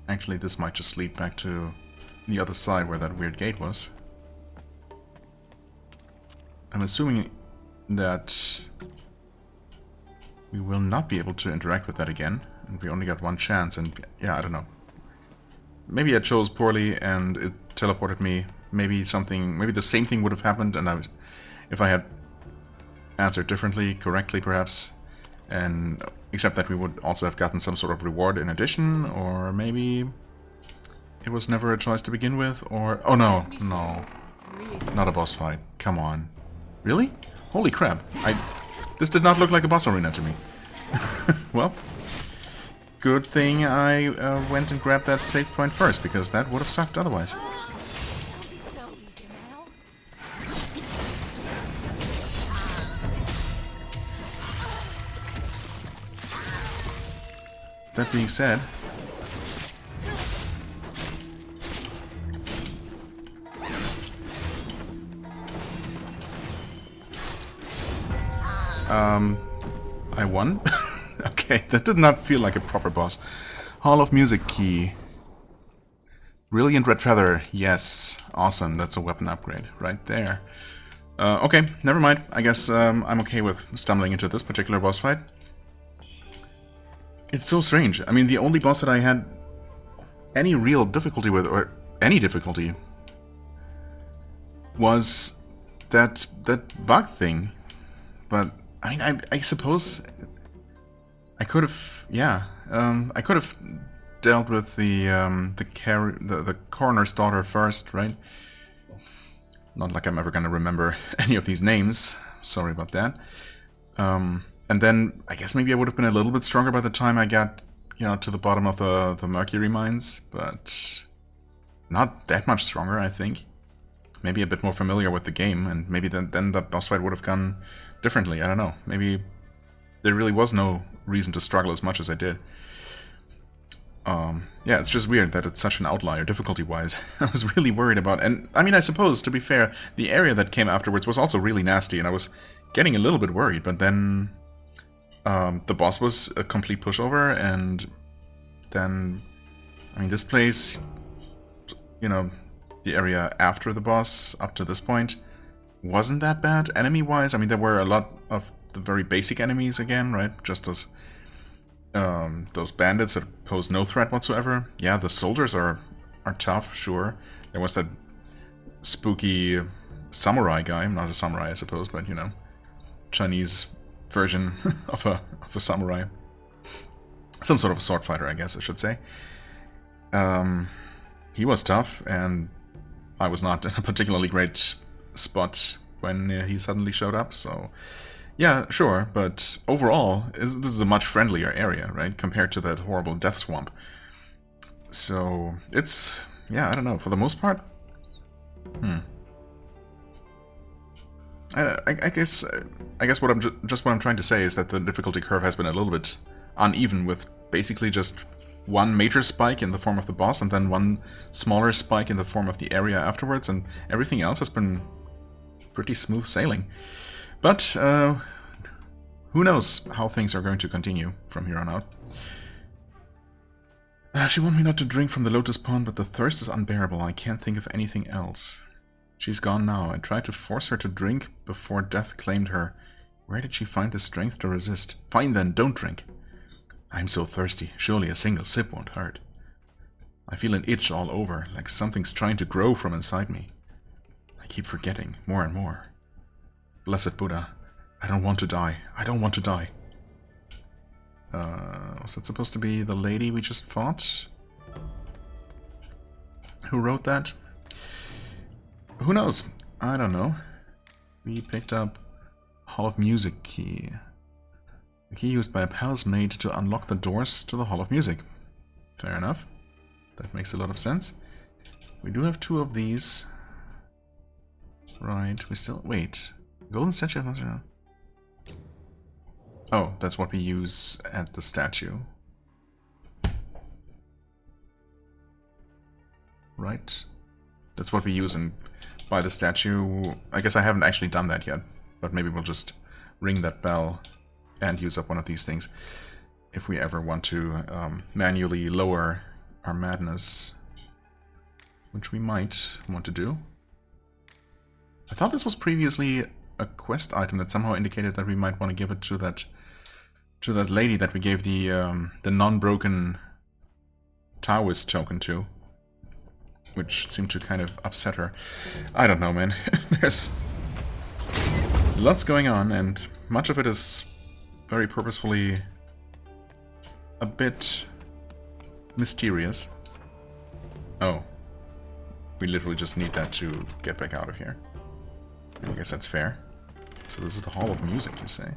Actually, this might just lead back to the other side where that weird gate was. I'm assuming that we will not be able to interact with that again, and we only got one chance, and yeah, I don't know. Maybe I chose poorly and it teleported me. Maybe the same thing would have happened, and if I had answered differently, correctly perhaps, and except that we would also have gotten some sort of reward in addition, or maybe it was never a choice to begin with, or... Oh no, no. Not a boss fight. Come on. Really? Holy crap. This did not look like a boss arena to me. Well, good thing I went and grabbed that save point first, because that would have sucked otherwise. That being said, I won? Okay, that did not feel like a proper boss. Hall of Music key. Brilliant red feather. Yes, awesome. That's a weapon upgrade right there. Okay, never mind. I guess I'm okay with stumbling into this particular boss fight. It's so strange. I mean, the only boss that I had any real difficulty with, or any difficulty, was that bug thing. But I mean, I suppose I could have, yeah, I could have dealt with the coroner's daughter first, right? Not like I'm ever gonna remember any of these names. Sorry about that. And then I guess maybe I would have been a little bit stronger by the time I got, you know, to the bottom of the mercury mines, but not that much stronger, I think. Maybe a bit more familiar with the game, and maybe then the boss fight would have gone differently. I don't know. Maybe there really was no reason to struggle as much as I did. Yeah, it's just weird that it's such an outlier, difficulty-wise. I was really worried about... And, I mean, I suppose, to be fair, the area that came afterwards was also really nasty, and I was getting a little bit worried, but then... the boss was a complete pushover, and then... I mean, this place... You know, the area after the boss, up to this point, wasn't that bad, enemy-wise. I mean, there were a lot of the very basic enemies again, right? Just those bandits that pose no threat whatsoever. Yeah, the soldiers are tough, sure. There was that spooky samurai guy. Not a samurai, I suppose, but, you know, Chinese version of a samurai. Some sort of a sword fighter, I guess I should say. He was tough, and I was not in a particularly great spot when he suddenly showed up, so... Yeah, sure, but overall, this is a much friendlier area, right? Compared to that horrible death swamp. So, it's... Yeah, I don't know, for the most part... I guess what I'm trying to say is that the difficulty curve has been a little bit uneven, with basically just one major spike in the form of the boss, and then one smaller spike in the form of the area afterwards, and everything else has been pretty smooth sailing. But, who knows how things are going to continue from here on out. She wanted me not to drink from the lotus pond, but the thirst is unbearable. I can't think of anything else. She's gone now. I tried to force her to drink before death claimed her. Where did she find the strength to resist? Fine then, don't drink. I'm so thirsty. Surely a single sip won't hurt. I feel an itch all over, like something's trying to grow from inside me. I keep forgetting, more and more. Blessed Buddha, I don't want to die. I don't want to die. Was that supposed to be the lady we just fought? Who wrote that? Who knows? I don't know. We picked up Hall of Music key. A key used by a palace maid to unlock the doors to the Hall of Music. Fair enough. That makes a lot of sense. We do have 2 of these. Right, we still... Wait. Golden statue of Monster. Oh, that's what we use at the statue. Right? That's what we use by the statue. I guess I haven't actually done that yet, but maybe we'll just ring that bell and use up one of these things if we ever want to manually lower our madness, which we might want to do. I thought this was previously a quest item that somehow indicated that we might want to give it to that lady that we gave the non-broken Taoist token to, which seemed to kind of upset her. I don't know, man. There's lots going on, and much of it is very purposefully a bit mysterious. Oh. We literally just need that to get back out of here. I guess that's fair. So this is the Hall of Music, you say?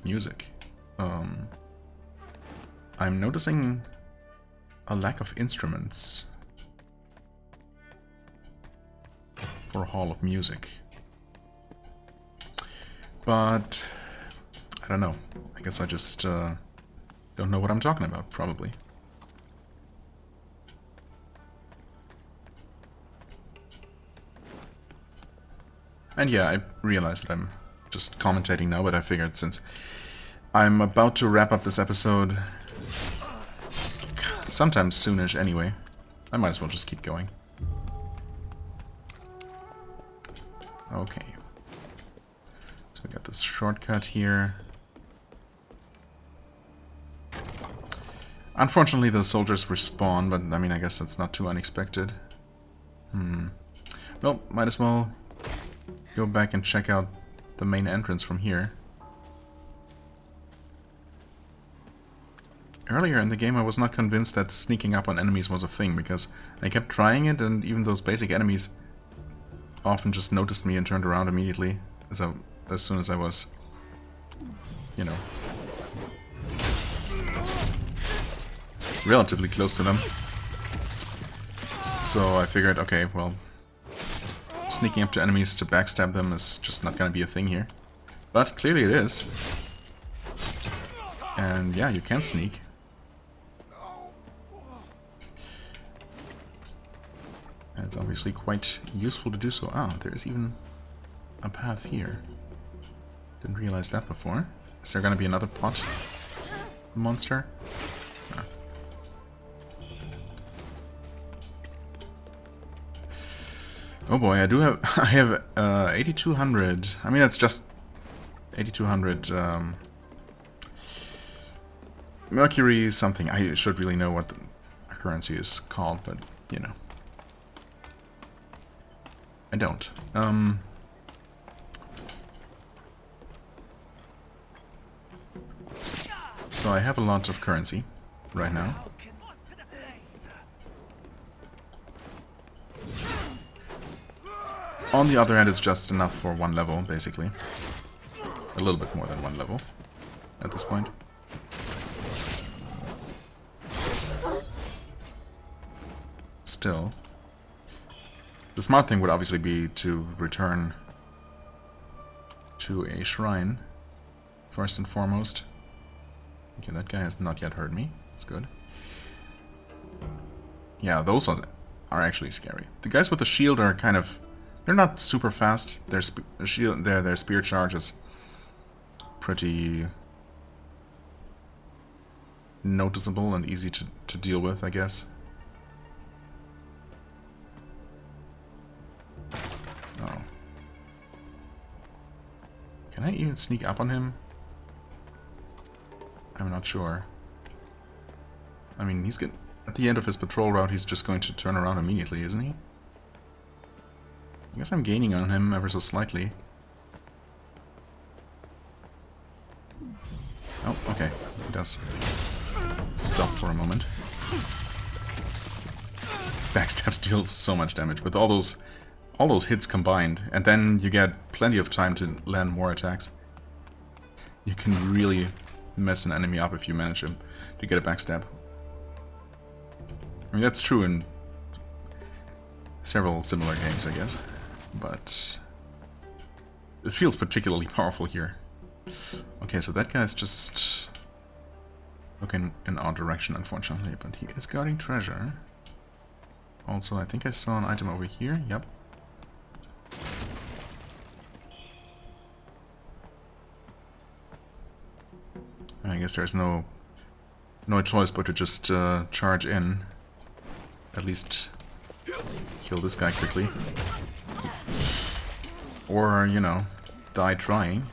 Music. I'm noticing a lack of instruments for a Hall of Music. But I don't know. I guess I just don't know what I'm talking about, probably. And yeah, I realize that I'm just commentating now, but I figured since I'm about to wrap up this episode sometime soonish anyway, I might as well just keep going. Okay. So we got this shortcut here. Unfortunately, the soldiers respawn, but I mean, I guess that's not too unexpected. Well, might as well go back and check out the main entrance from here. Earlier in the game I was not convinced that sneaking up on enemies was a thing, because I kept trying it, and even those basic enemies often just noticed me and turned around immediately as soon as I was, you know, relatively close to them. So I figured, okay, well, sneaking up to enemies to backstab them is just not gonna be a thing here. But clearly it is. And yeah, you can sneak. And it's obviously quite useful to do so. Ah, there's even a path here. Didn't realize that before. Is there gonna be another pot monster? No. Oh boy, I have 8200. I mean, that's just 8200 Mercury something. I should really know what the currency is called, but you know, I don't. So I have a lot of currency right now. On the other hand, it's just enough for one level, basically. A little bit more than one level at this point. Still, the smart thing would obviously be to return to a shrine, first and foremost. Okay, that guy has not yet heard me. That's good. Yeah, those are actually scary. The guys with the shield are kind of... They're not super fast. Their spear charge is pretty noticeable and easy to deal with, I guess. Oh. Can I even sneak up on him? I'm not sure. I mean, he's at the end of his patrol route, he's just going to turn around immediately, isn't he? I guess I'm gaining on him ever so slightly. Oh, okay. He does stop for a moment. Backstabs deals so much damage with all those hits combined, and then you get plenty of time to land more attacks. You can really mess an enemy up if you manage to get a backstab. I mean, that's true in several similar games, I guess. But this feels particularly powerful here. Okay, so that guy's just looking in our direction, unfortunately, but he is guarding treasure. Also, I think I saw an item over here. Yep. I guess there's no choice but to just charge in. At least kill this guy quickly. Or, you know, die trying.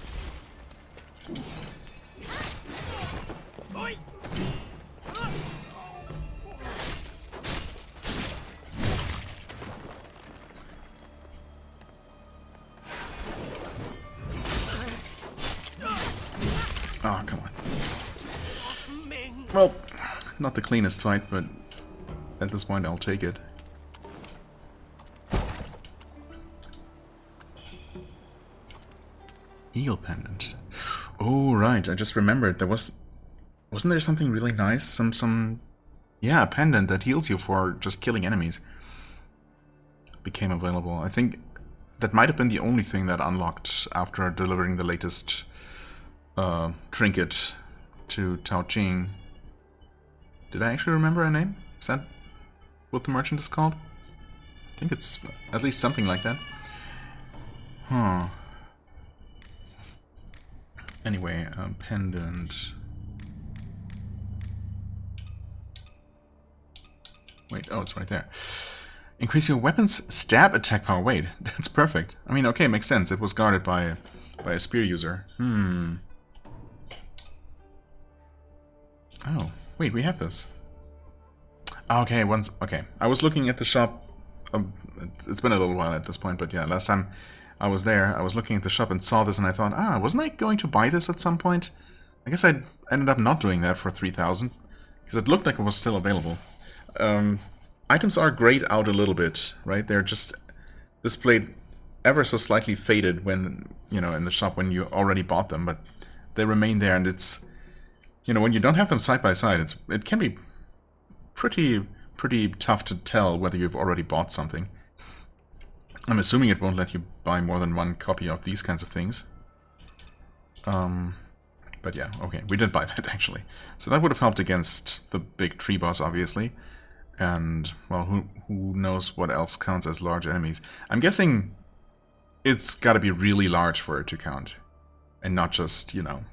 Oh, come on. Well, not the cleanest fight, but at this point I'll take it. Eagle pendant. Oh, right, I just remembered. Wasn't there something really nice? Yeah, a pendant that heals you for just killing enemies. Became available. I think that might have been the only thing that unlocked after delivering the latest trinket to Tao Jing. Did I actually remember a name? Is that what the merchant is called? I think it's at least something like that. Huh. Anyway, pendant. Wait, oh, it's right there. Increase your weapon's stab attack power. Wait, that's perfect. I mean, okay, makes sense. It was guarded by a spear user. Oh, wait, we have this. Okay, okay. I was looking at the shop. It's been a little while at this point, but yeah, last time I was there, I was looking at the shop and saw this, and I thought, wasn't I going to buy this at some point? I guess I ended up not doing that for 3,000, because it looked like it was still available. Items are grayed out a little bit, right? They're just displayed ever so slightly faded when, you know, in the shop when you already bought them, but they remain there, and it's, you know, when you don't have them side by side, it can be pretty tough to tell whether you've already bought something. I'm assuming it won't let you buy more than one copy of these kinds of things. But yeah, okay, we did buy that actually. So that would have helped against the big tree boss, obviously. And, well, who knows what else counts as large enemies. I'm guessing it's gotta be really large for it to count. And not just, you know,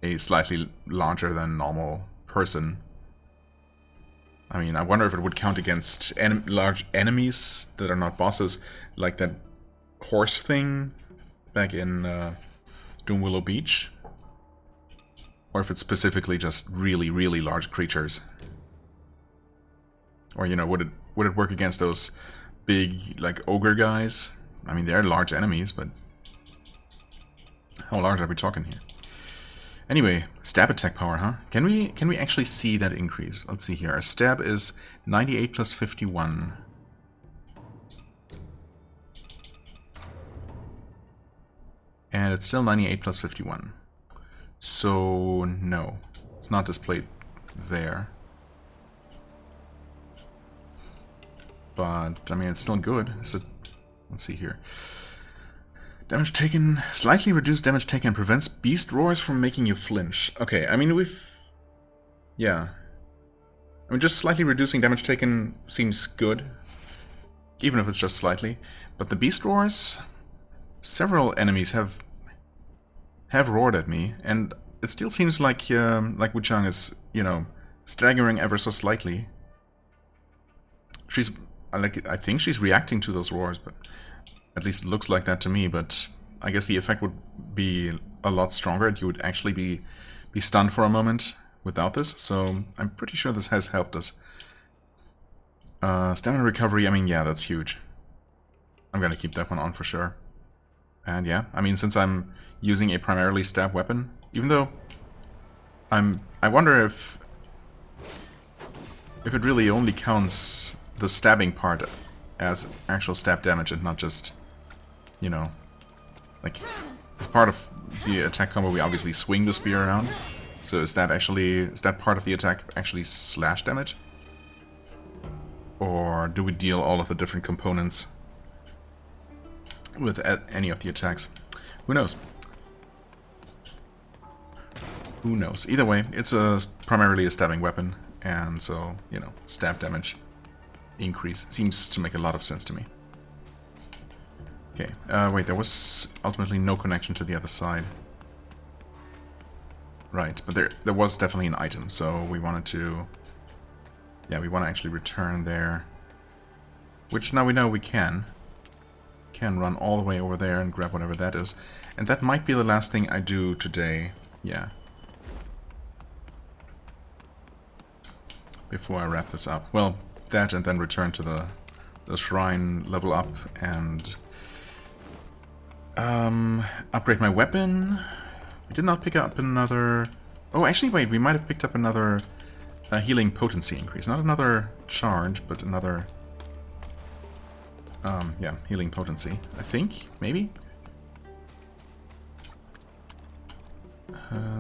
a slightly larger than normal person. I mean, I wonder if it would count against large enemies that are not bosses, like that horse thing back in Doom Willow Beach. Or if it's specifically just really, really large creatures. Or, you know, would it work against those big, like, ogre guys? I mean, they're large enemies, but how large are we talking here? Anyway, stab attack power, huh? Can we actually see that increase? Let's see here. Our stab is 98 plus 51. And it's still 98 plus 51. So, no. It's not displayed there. But, I mean, it's still good. So, let's see here. Damage taken, slightly reduced damage taken prevents beast roars from making you flinch. Okay, I mean, yeah. I mean, just slightly reducing damage taken seems good. Even if it's just slightly. But the beast roars, several enemies have roared at me, and it still seems like Wuchang is, you know, staggering ever so slightly. I think she's reacting to those roars, but at least it looks like that to me, but I guess the effect would be a lot stronger and you would actually be stunned for a moment without this, so I'm pretty sure this has helped us. Stamina recovery, I mean, yeah, that's huge. I'm gonna keep that one on for sure. And yeah, I mean, since I'm using a primarily stab weapon, even though I wonder if it really only counts the stabbing part as actual stab damage and not just, you know, like, as part of the attack combo we obviously swing the spear around. So is that part of the attack actually slash damage? or do we deal all of the different components with any of the attacks? Who knows? Who knows? Either way, it's primarily a stabbing weapon, and so, you know, stab damage increase seems to make a lot of sense to me. Okay, wait, there was ultimately no connection to the other side. Right, but there was definitely an item, so we wanted to... Yeah, we want to actually return there. Which now we know we can. Can run all the way over there and grab whatever that is. And that might be the last thing I do today. Yeah. Before I wrap this up. Well, that and then return to the shrine, level up, and... upgrade my weapon. We did not pick up another... Oh, actually, wait, we might have picked up another healing potency increase. Not another charge, but another... yeah, healing potency. I think, maybe?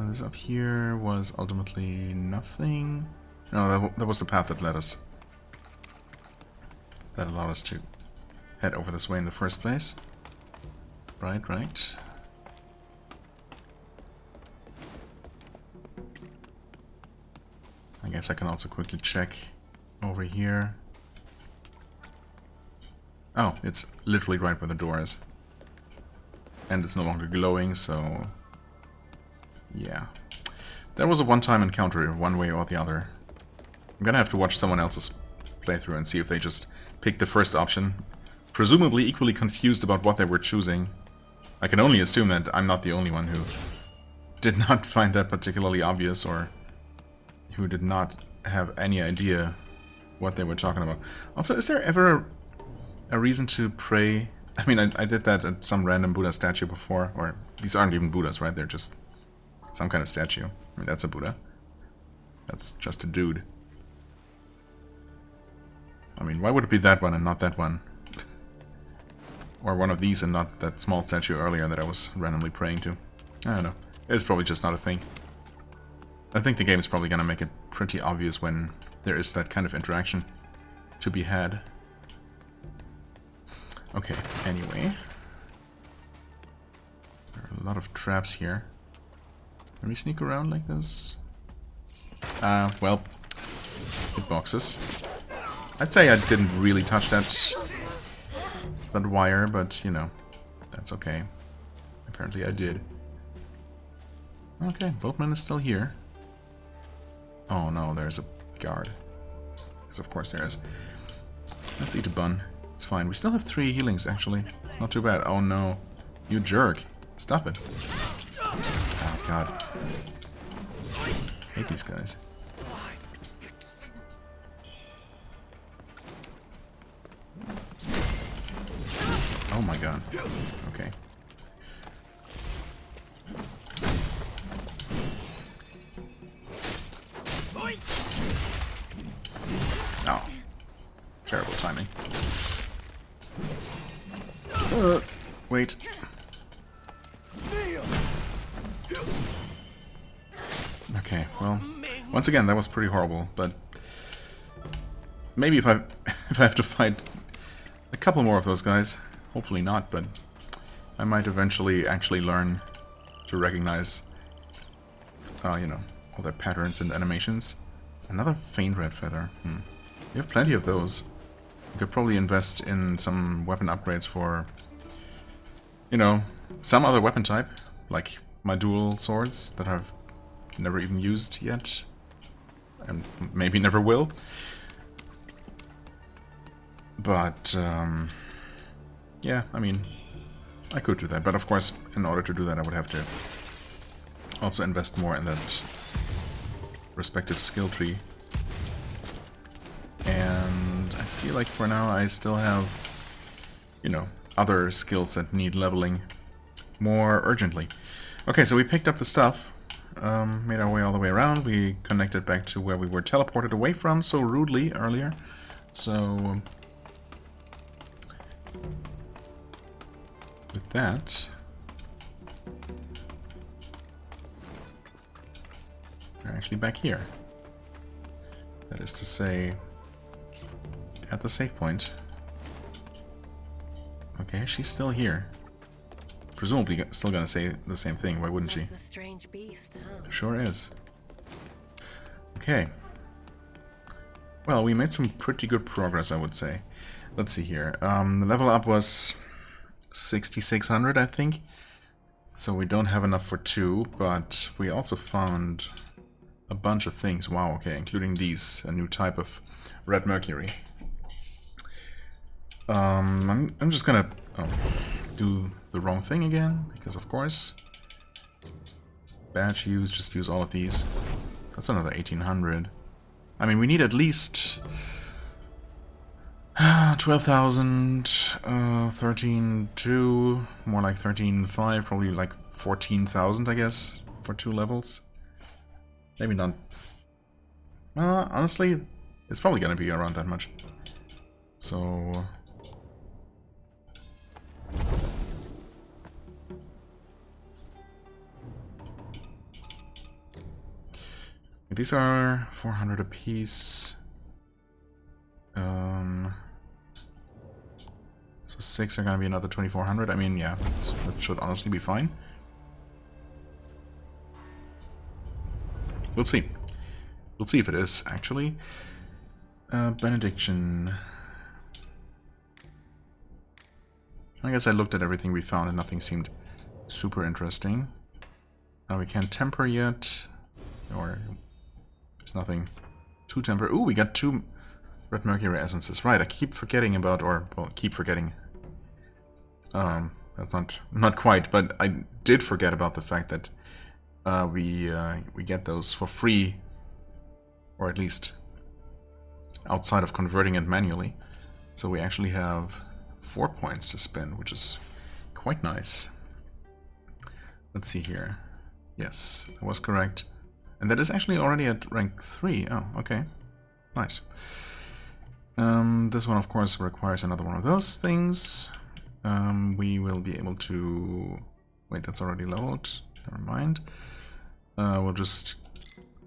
This up here was ultimately nothing. No, that was the path that led us. That allowed us to head over this way in the first place. Right, right. I guess I can also quickly check over here. Oh, it's literally right where the door is. And it's no longer glowing, so... Yeah. That was a one-time encounter, one way or the other. I'm gonna have to watch someone else's playthrough and see if they just picked the first option. Presumably equally confused about what they were choosing. I can only assume that I'm not the only one who did not find that particularly obvious, or who did not have any idea what they were talking about. Also, is there ever a reason to pray? I mean, I did that at some random Buddha statue before, or these aren't even Buddhas, right? They're just some kind of statue. I mean, that's a Buddha. That's just a dude. I mean, why would it be that one and not that one? Or one of these and not that small statue earlier that I was randomly praying to? I don't know. It's probably just not a thing. I think the game is probably gonna make it pretty obvious when there is that kind of interaction to be had. Okay, anyway. There are a lot of traps here. Can we sneak around like this? Well, hitboxes. I'd say I didn't really touch that wire, but, you know, that's okay. Apparently I did. Okay, Boatman is still here. Oh no, there's a guard. Because of course there is. Let's eat a bun. It's fine. We still have 3 healings, actually. It's not too bad. Oh no. You jerk. Stop it. Oh god. I hate these guys. Oh my god. Okay. Oh. Terrible timing. Wait. Okay, well, once again, that was pretty horrible, but maybe if I have to fight a couple more of those guys, hopefully not, but I might eventually actually learn to recognize, you know, all their patterns and animations. Another faint red feather. We have plenty of those. We could probably invest in some weapon upgrades for, you know, some other weapon type, like my dual swords that I've never even used yet, and maybe never will. But, yeah, I mean, I could do that, but of course, in order to do that, I would have to also invest more in that respective skill tree. And I feel like for now I still have, you know, other skills that need leveling more urgently. Okay, so we picked up the stuff, made our way all the way around. We connected back to where we were teleported away from so rudely earlier. So with that, we're actually back here. That is to say, at the save point. Okay, she's still here. Presumably still gonna say the same thing, why wouldn't she? That's a strange beast, huh? Sure is. Okay. Well, we made some pretty good progress, I would say. Let's see here. The level up was 6,600, I think. So we don't have enough for 2, but we also found a bunch of things. Wow, okay, including these, a new type of red mercury. I'm just gonna do the wrong thing again, because of course. Badge use, just use all of these. That's another 1,800. I mean, we need at least 12,000, 13,200, more like 13,500, probably like 14,000, I guess, for 2 levels. Maybe not. Honestly, it's probably gonna be around that much. So... these are 400 apiece. So 6 are gonna be another 2,400. I mean, yeah, that should honestly be fine. We'll see. We'll see if it is, actually. Benediction. I guess I looked at everything we found and nothing seemed super interesting. We can't temper yet. Or there's nothing to temper. Ooh, we got 2 red mercury essences. Right, I keep forgetting about, or, well, keep forgetting. That's not quite, but I did forget about the fact that we get those for free, or at least outside of converting it manually. So we actually have 4 points to spend, which is quite nice. Let's see here. Yes, that was correct. And that is actually already at rank 3. Oh, okay. Nice. This one, of course, requires another one of those things. We will be able to... Wait, that's already leveled. Never mind. We'll just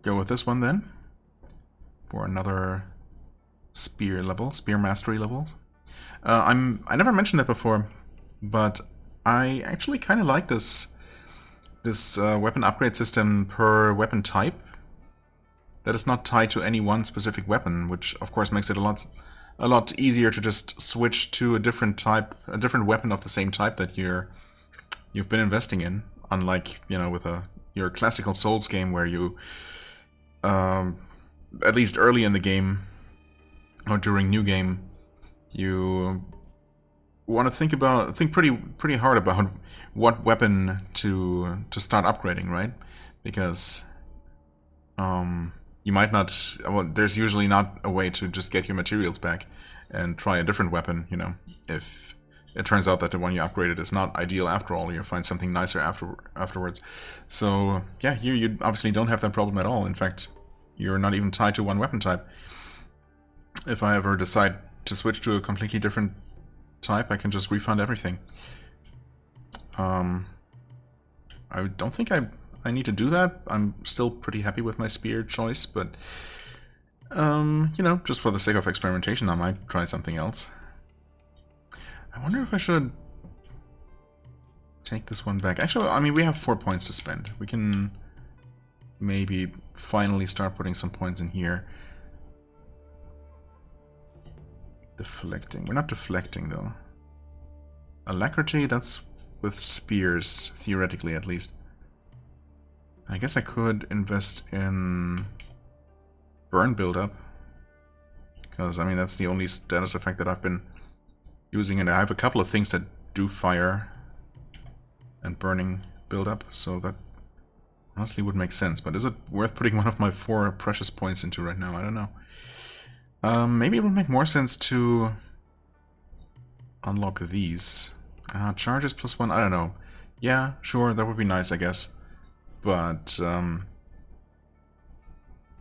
go with this one then. For another spear level, spear mastery level. I never mentioned that before, but I actually kind of like this weapon upgrade system per weapon type. That is not tied to any one specific weapon, which of course makes it a lot easier to just switch to a different type, a different weapon of the same type that you've been investing in. Unlike, you know, with your classical Souls game where you, at least early in the game or during new game, you want to think pretty hard about what weapon to start upgrading, right? Because you might not, well, there's usually not a way to just get your materials back and try a different weapon, you know, if it turns out that the one you upgraded is not ideal after all, you'll find something nicer afterwards. So yeah, here you obviously don't have that problem at all. In fact, you're not even tied to one weapon type. If I ever decide to switch to a completely different type, I can just refund everything. I don't think I need to do that. I'm still pretty happy with my spear choice, but you know, just for the sake of experimentation, I might try something else. I wonder if I should take this one back. Actually, I mean, we have 4 points to spend. We can maybe finally start putting some points in here. Deflecting. We're not deflecting, though. Alacrity, that's with spears, theoretically at least. I guess I could invest in burn buildup. Because, I mean, that's the only status effect that I've been using, and I have a couple of things that do fire and burning buildup, so that honestly would make sense. But is it worth putting one of my 4 precious points into right now? I don't know. Maybe it would make more sense to unlock these. Charges +1, I don't know. Yeah, sure, that would be nice, I guess. But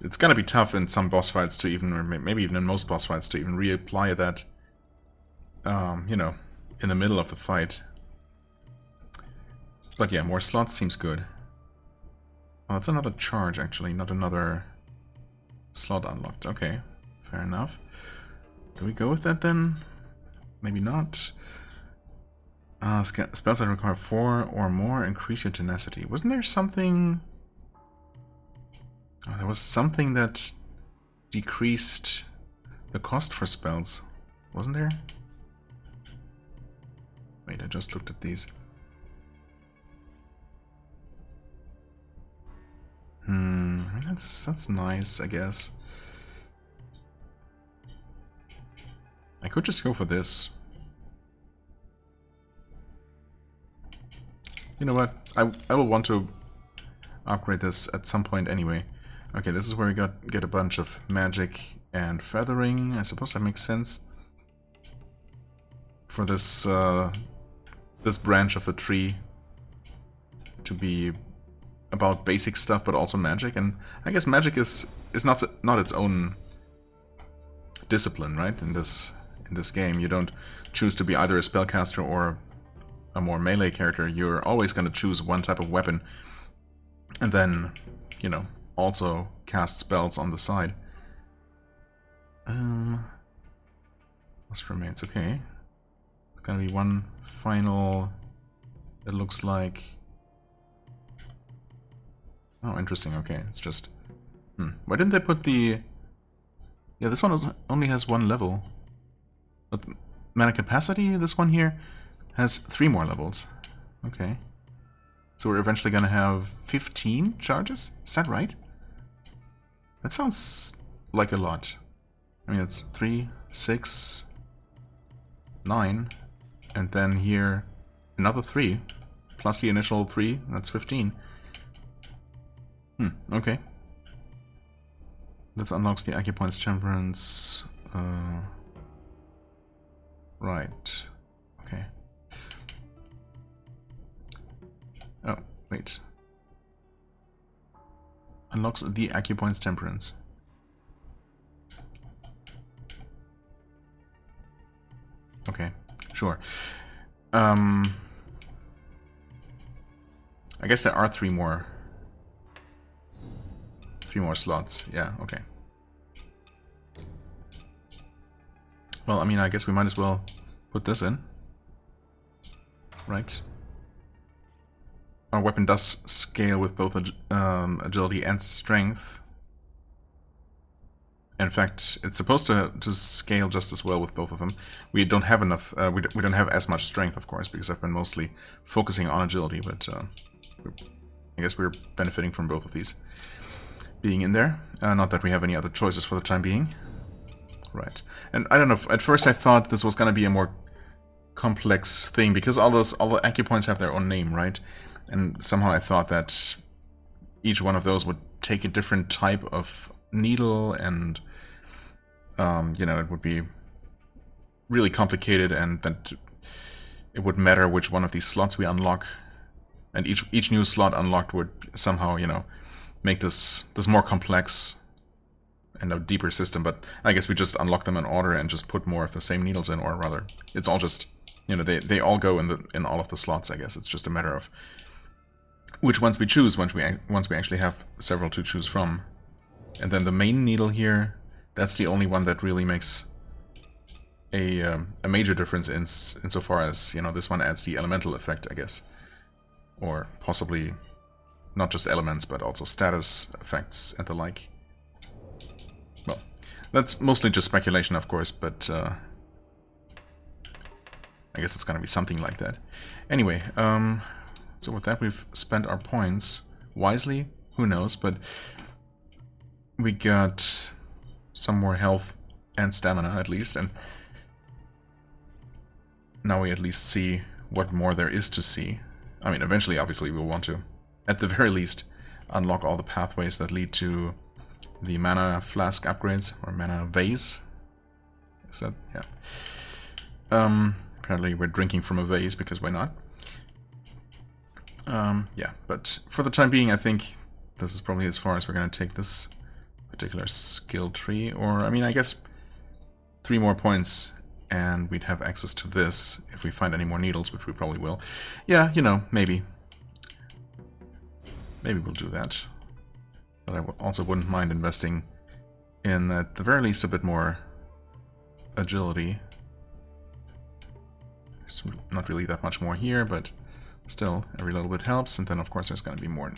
it's gonna be tough in some boss fights to even, or maybe even in most boss fights, to even reapply that, you know, in the middle of the fight. But yeah, more slots seems good. Oh, that's another charge, actually, not another slot unlocked. Okay, fair enough. Do we go with that then? Maybe not. Spells that require 4 or more increase your tenacity. Wasn't there something... Oh, there was something that decreased the cost for spells. Wasn't there? Wait, I just looked at these. I mean, that's nice, I guess. I could just go for this. You know what? I will want to upgrade this at some point anyway. Okay, this is where we get a bunch of magic and feathering. I suppose that makes sense for this this branch of the tree to be about basic stuff, but also magic. And I guess magic is not its own discipline, right? In this game, you don't choose to be either a spellcaster or a more melee character. You're always going to choose one type of weapon, and then, you know, also cast spells on the side. What remains? Okay, it's gonna be one final. It looks like. Oh, interesting. Okay, it's just. Why didn't they put the? Yeah, this one only has 1 level. But mana capacity, this one here, has 3 more levels. Okay. So we're eventually gonna have 15 charges? Is that right? That sounds like a lot. I mean, it's 3, 6, 9, and then here another 3, plus the initial 3, that's 15. Okay. This unlocks the Acupoint's Temperance. Right. Okay. Oh, wait. Unlocks the Acupoint's Temperance. Okay, sure. I guess there are 3 more. 3 more slots. Yeah, okay. Well, I mean, I guess we might as well put this in. Right. Our weapon does scale with both agility and strength. In fact, it's supposed to scale just as well with both of them. We don't have enough. We don't have as much strength, of course, because I've been mostly focusing on agility. But I guess we're benefiting from both of these being in there. Not that we have any other choices for the time being. Right. And I don't know. At first, I thought this was going to be a more complex thing because all the acupoints have their own name, right? And somehow I thought that each one of those would take a different type of needle, and you know, it would be really complicated, and that it would matter which one of these slots we unlock, and each new slot unlocked would somehow, you know, make this more complex and a deeper system. But I guess we just unlock them in order and just put more of the same needles in, or rather, it's all just, you know, they all go in all of the slots. I guess it's just a matter of which ones we choose once we actually have several to choose from. And then the main needle here, that's the only one that really makes a major difference insofar as, you know, this one adds the elemental effect, I guess. Or possibly not just elements, but also status effects and the like. Well, that's mostly just speculation, of course, but I guess it's gonna be something like that. Anyway, so with that, we've spent our points wisely. Who knows, but we got some more health and stamina, at least, and now we at least see what more there is to see. I mean, eventually, obviously, we'll want to, at the very least, unlock all the pathways that lead to the mana flask upgrades, or mana vase. Is that? Yeah. Apparently we're drinking from a vase, because why not? Yeah, but for the time being, I think this is probably as far as we're going to take this particular skill tree. Or, I mean, I guess 3 more points and we'd have access to this if we find any more needles, which we probably will. Yeah, you know, maybe. Maybe we'll do that. But I also wouldn't mind investing in, at the very least, a bit more agility. There's not really that much more here, but still, every little bit helps. And then, of course, there's going to be more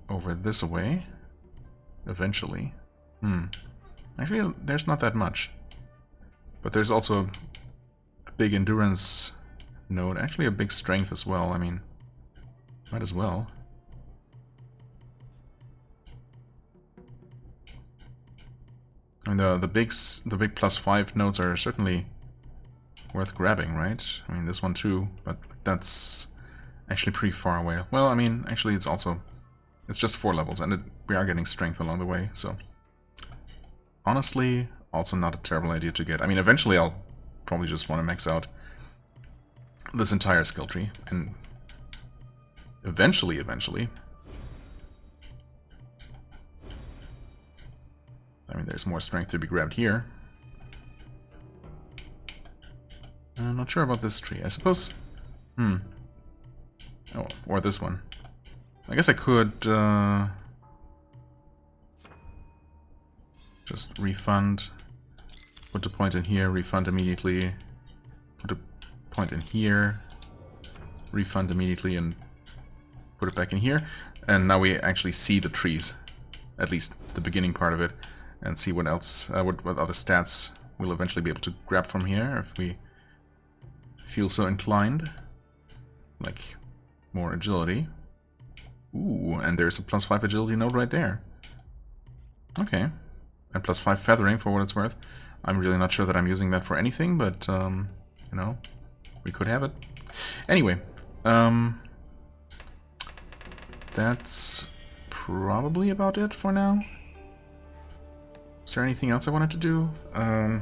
over this way, eventually. Actually, there's not that much. But there's also a big endurance node. Actually, a big strength as well. I mean, might as well. I mean, the big +5 nodes are certainly worth grabbing, right? I mean, this one too, but that's actually pretty far away. Well, I mean, actually it's just 4 levels, and we are getting strength along the way, so honestly, also not a terrible idea to get. I mean, eventually I'll probably just want to max out this entire skill tree, and eventually, I mean, there's more strength to be grabbed here. I'm not sure about this tree. I suppose... Oh, or this one. I guess I could just refund. Put a point in here, refund immediately. Put a point in here, refund immediately, and put it back in here. And now we actually see the trees, at least the beginning part of it, and see what else, what other stats we'll eventually be able to grab from here if we feel so inclined. Like more agility. Ooh, and there's a +5 agility node right there. Okay. And +5 feathering for what it's worth. I'm really not sure that I'm using that for anything, but, you know, we could have it. Anyway, that's probably about it for now. Is there anything else I wanted to do? I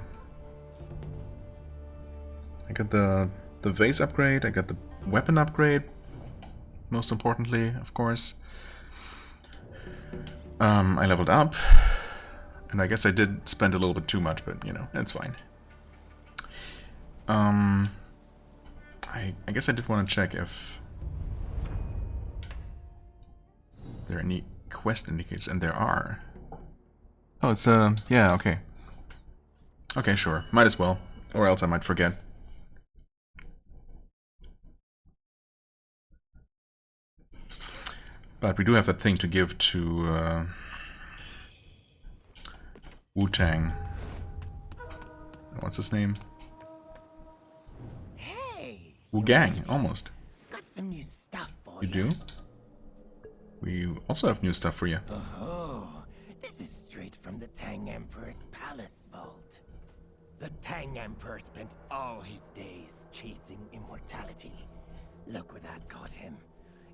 got the vase upgrade, I got the weapon upgrade, most importantly, of course. I leveled up, and I guess I did spend a little bit too much, but, you know, it's fine. I guess I did want to check if there are any quest indicators, and there are. Oh, it's, yeah, okay. Okay, sure. Might as well. Or else I might forget. But we do have that thing to give to, Wuchang. What's his name? Hey! Wuchang, almost. Got some new stuff for You you. do? We also have new stuff for you. Oh, this is straight from the Tang Emperor's palace vault. The Tang Emperor spent all his days chasing immortality. Look where that got him.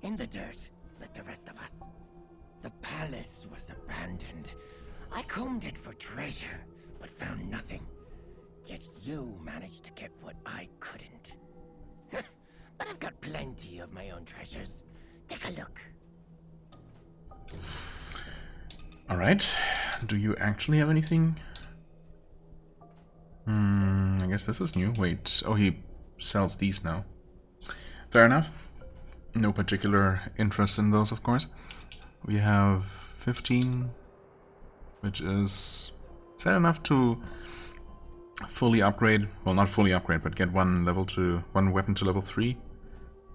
In the dirt, like the rest of us. The palace was abandoned. I combed it for treasure, but found nothing. Yet you managed to get what I couldn't. But I've got plenty of my own treasures. Take a look. Alright. Do you actually have anything? I guess this is new. Wait. Oh, he sells these now. Fair enough. No particular interest in those, of course. We have 15, which is that enough to fully upgrade? Well, not fully upgrade, but get one weapon to level 3.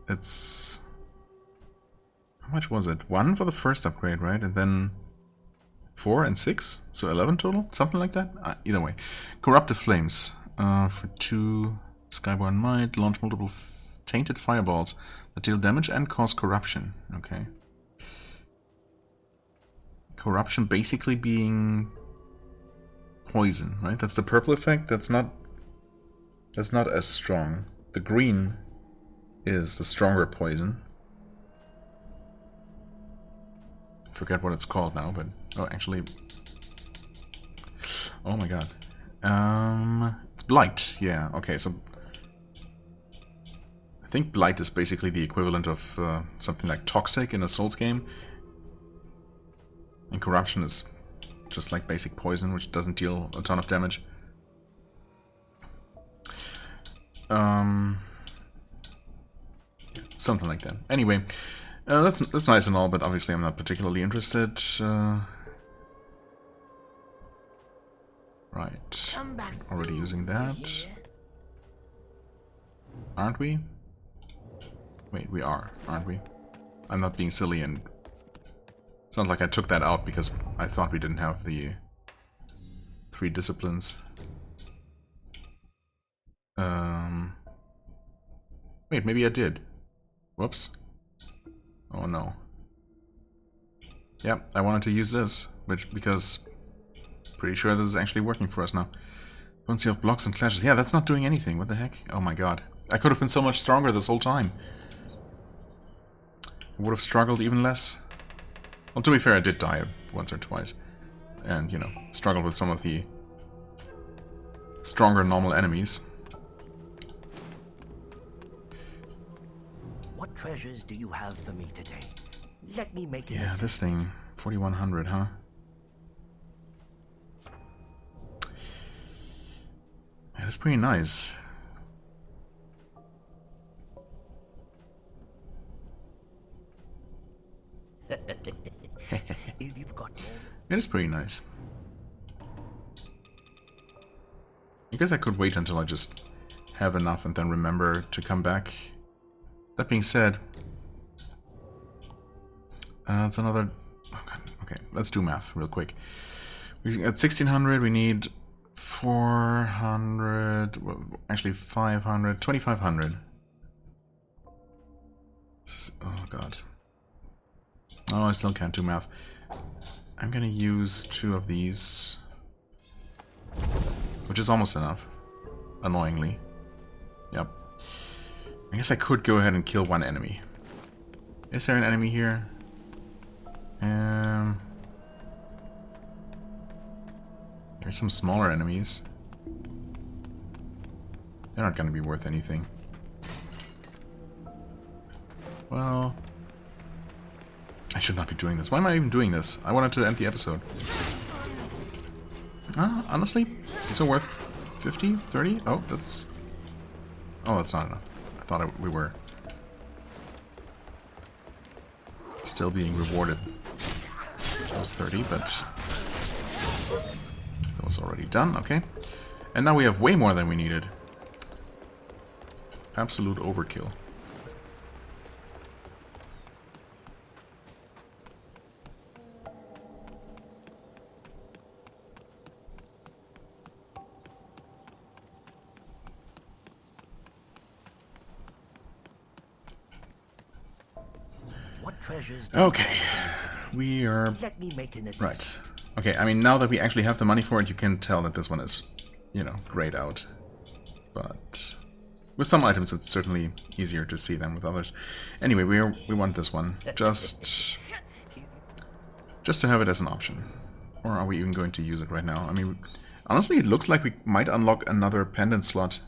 It's... how much was it? 1 for the first upgrade, right? And then 4 and 6? So 11 total? Something like that? Either way. Corruptive Flames. For 2 Skyborn Might. Launch multiple tainted fireballs that deal damage and cause corruption. Okay. Corruption basically being poison, right? That's the purple effect. That's not as strong. The green is the stronger poison. Forget what it's called now, but oh, actually, oh my god, it's blight. Yeah, okay, so I think blight is basically the equivalent of something like toxic in a Souls game, and corruption is just like basic poison, which doesn't deal a ton of damage. Something like that. Anyway. That's nice and all, but obviously I'm not particularly interested. Right. Come back Already soon, using you that. hear? Aren't we? Wait, we are, aren't we? I'm not being silly, and it's not like I took that out because I thought we didn't have the 3 disciplines. Wait, maybe I did. Whoops. Oh no. Yep, I wanted to use this, because pretty sure this is actually working for us now. Don't of blocks and clashes. Yeah, that's not doing anything. What the heck? Oh my god. I could have been so much stronger this whole time. I would have struggled even less. Well, to be fair, I did die once or twice. And, you know, struggled with some of the stronger normal enemies. What treasures do you have for me today? Let me make it. Yeah, this thing. 4100, huh? Yeah, that's pretty nice. If you've got more. It is pretty nice. I guess I could wait until I just have enough and then remember to come back. That being said, it's another... Oh god, okay, let's do math real quick. We at 1600, we need 400, well, actually 500, 2500. Oh god. Oh, I still can't do math. I'm gonna use 2 of these, which is almost enough, annoyingly. Yep. I guess I could go ahead and kill 1 enemy. Is there an enemy here? There's some smaller enemies. They're not gonna be worth anything. Well, I should not be doing this. Why am I even doing this? I wanted to end the episode. Honestly, is it worth 50? 30? Oh, that's... Oh, that's not enough. I thought we were still being rewarded. That was 30, but that was already done. Okay. And now we have way more than we needed. Absolute overkill. What treasures? Okay, we are Let me make an right. Okay, I mean, now that we actually have the money for it, you can tell that this one is, you know, grayed out. But with some items, it's certainly easier to see than with others. Anyway, we want this one just to have it as an option. Or are we even going to use it right now? I mean, honestly, it looks like we might unlock another pendant slot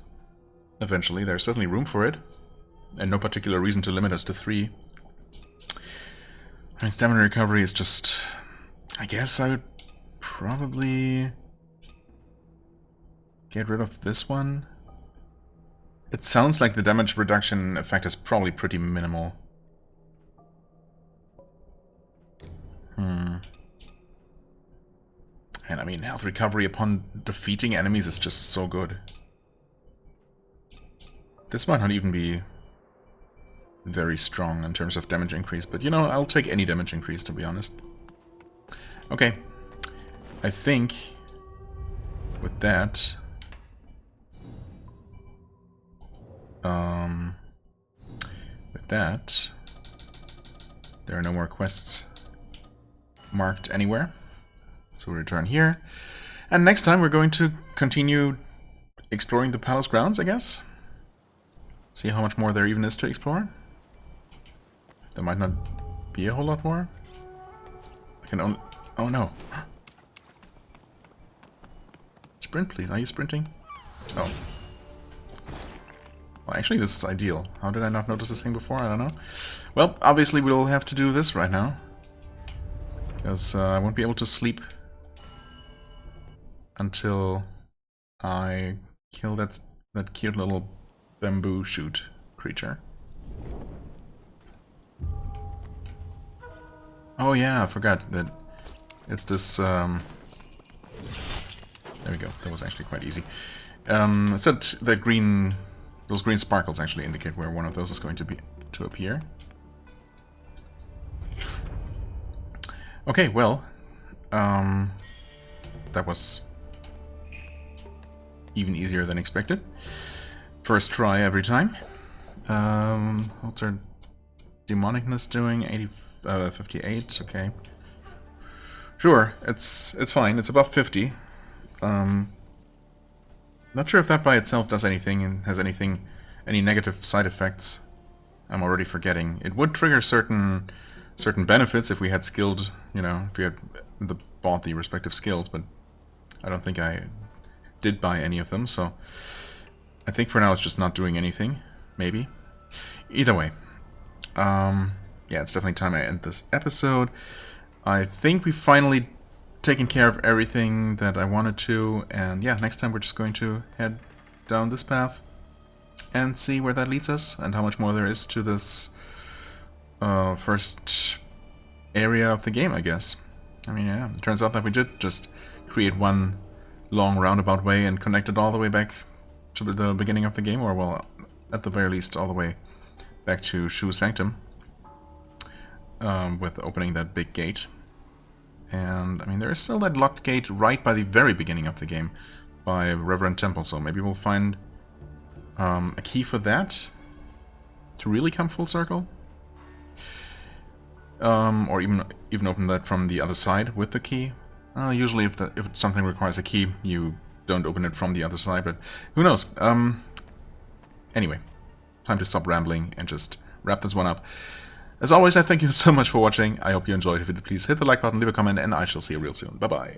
eventually. There's certainly room for it, and no particular reason to limit us to 3. I mean, stamina recovery is just... I guess I would probably get rid of this one. It sounds like the damage reduction effect is probably pretty minimal. And I mean, health recovery upon defeating enemies is just so good. This might not even be very strong in terms of damage increase, but you know, I'll take any damage increase, to be honest. Okay, I think with that, there are no more quests marked anywhere, so we return here, and next time we're going to continue exploring the palace grounds, I guess. See how much more there even is to explore. There might not be a whole lot more. I can only... Oh no. Sprint, please. Are you sprinting? Oh. Well, actually, this is ideal. How did I not notice this thing before? I don't know. Well, obviously, we'll have to do this right now. Because I won't be able to sleep until I kill that cute little bamboo shoot creature. Oh yeah, I forgot that it's this There we go. That was actually quite easy. Said the green, those green sparkles actually indicate where one of those is going to appear. Okay, well, that was even easier than expected. First try every time. What's our demonicness doing? 58. Okay. Sure, it's fine. It's above 50. Not sure if that by itself does anything and has any negative side effects. I'm already forgetting. It would trigger certain benefits if we had skilled, you know, if we had bought the respective skills, but I don't think I did buy any of them, so I think for now it's just not doing anything. Maybe. Either way. Yeah, it's definitely time I end this episode. I think we've finally taken care of everything that I wanted to, and yeah, next time we're just going to head down this path and see where that leads us, and how much more there is to this first area of the game, I guess. I mean, yeah, it turns out that we did just create one long roundabout way and connect it all the way back to the beginning of the game, or well, at the very least, all the way back to Shu Sanctum, with opening that big gate. And, I mean, there is still that locked gate right by the very beginning of the game by Reverend Temple, so maybe we'll find a key for that to really come full circle. Or even open that from the other side with the key. Usually if something requires a key, you don't open it from the other side, but who knows. Anyway, time to stop rambling and just wrap this one up. As always, I thank you so much for watching. I hope you enjoyed. If you did, please hit the like button, leave a comment, and I shall see you real soon. Bye-bye.